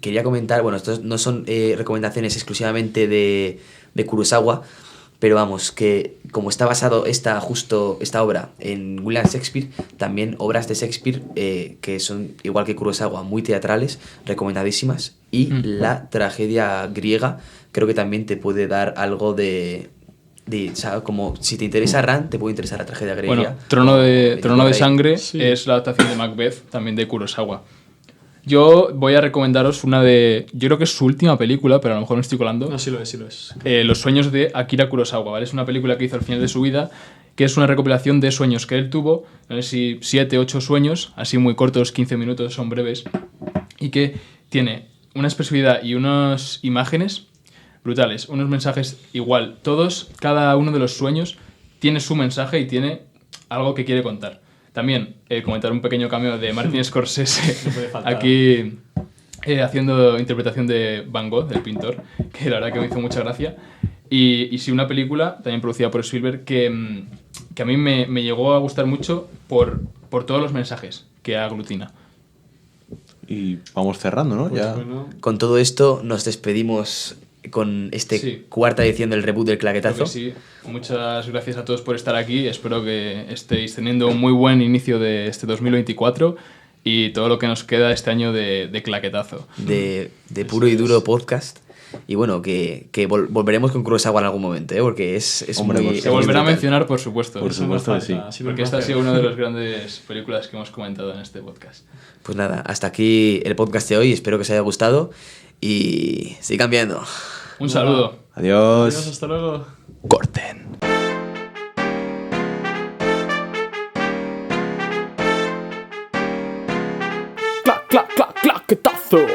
Quería comentar, bueno, estos no son recomendaciones exclusivamente de Kurosawa, pero vamos, que como está basado esta obra en William Shakespeare, también obras de Shakespeare que son, igual que Kurosawa, muy teatrales, recomendadísimas. Y la tragedia griega creo que también te puede dar algo de ¿sabes? Como si te interesa Rand, te puede interesar la tragedia griega. Bueno, Trono de Sangre Sí. es la adaptación de Macbeth, también de Kurosawa. Yo voy a recomendaros una de... Yo creo que es su última película, pero a lo mejor me estoy colando. No, sí lo es, sí lo es. Los sueños de Akira Kurosawa, ¿vale? Es una película que hizo al final de su vida, que es una recopilación de sueños que él tuvo, no sé si 7, 8 sueños, así muy cortos, 15 minutos, son breves, y que tiene una expresividad y unas imágenes brutales, unos mensajes igual. Cada uno de los sueños tiene su mensaje y tiene algo que quiere contar. También comentar un pequeño cameo de Martin Scorsese No puede faltar. aquí haciendo interpretación de Van Gogh, del pintor, que la verdad que me hizo mucha gracia. Y sí, una película también producida por Spielberg que a mí me llegó a gustar mucho por todos los mensajes que aglutina. Y vamos cerrando, ¿no? Pues Ya. bueno, Con todo esto nos despedimos con Sí. cuarta edición del reboot del Creo claquetazo. que sí. Muchas gracias a todos por estar aquí. Espero que estéis teniendo un muy buen inicio de este 2024 y todo lo que nos queda este año de claquetazo. de puro y duro podcast. Y bueno, que volveremos con Kurosawa en algún momento, ¿eh? Porque es Hombre, muy... pues Se es muy volverá a brutal. mencionar, por supuesto. Por eso nos supuesto que falta, sí. sí lo Porque esta ha hemos sido una de las grandes películas que hemos comentado en este podcast. Pues nada, hasta aquí el podcast de hoy. Espero que os haya gustado y sigan viendo. Un saludo. Adiós. Adiós, hasta luego. Corten. Clac, clac, clac, claquetazo.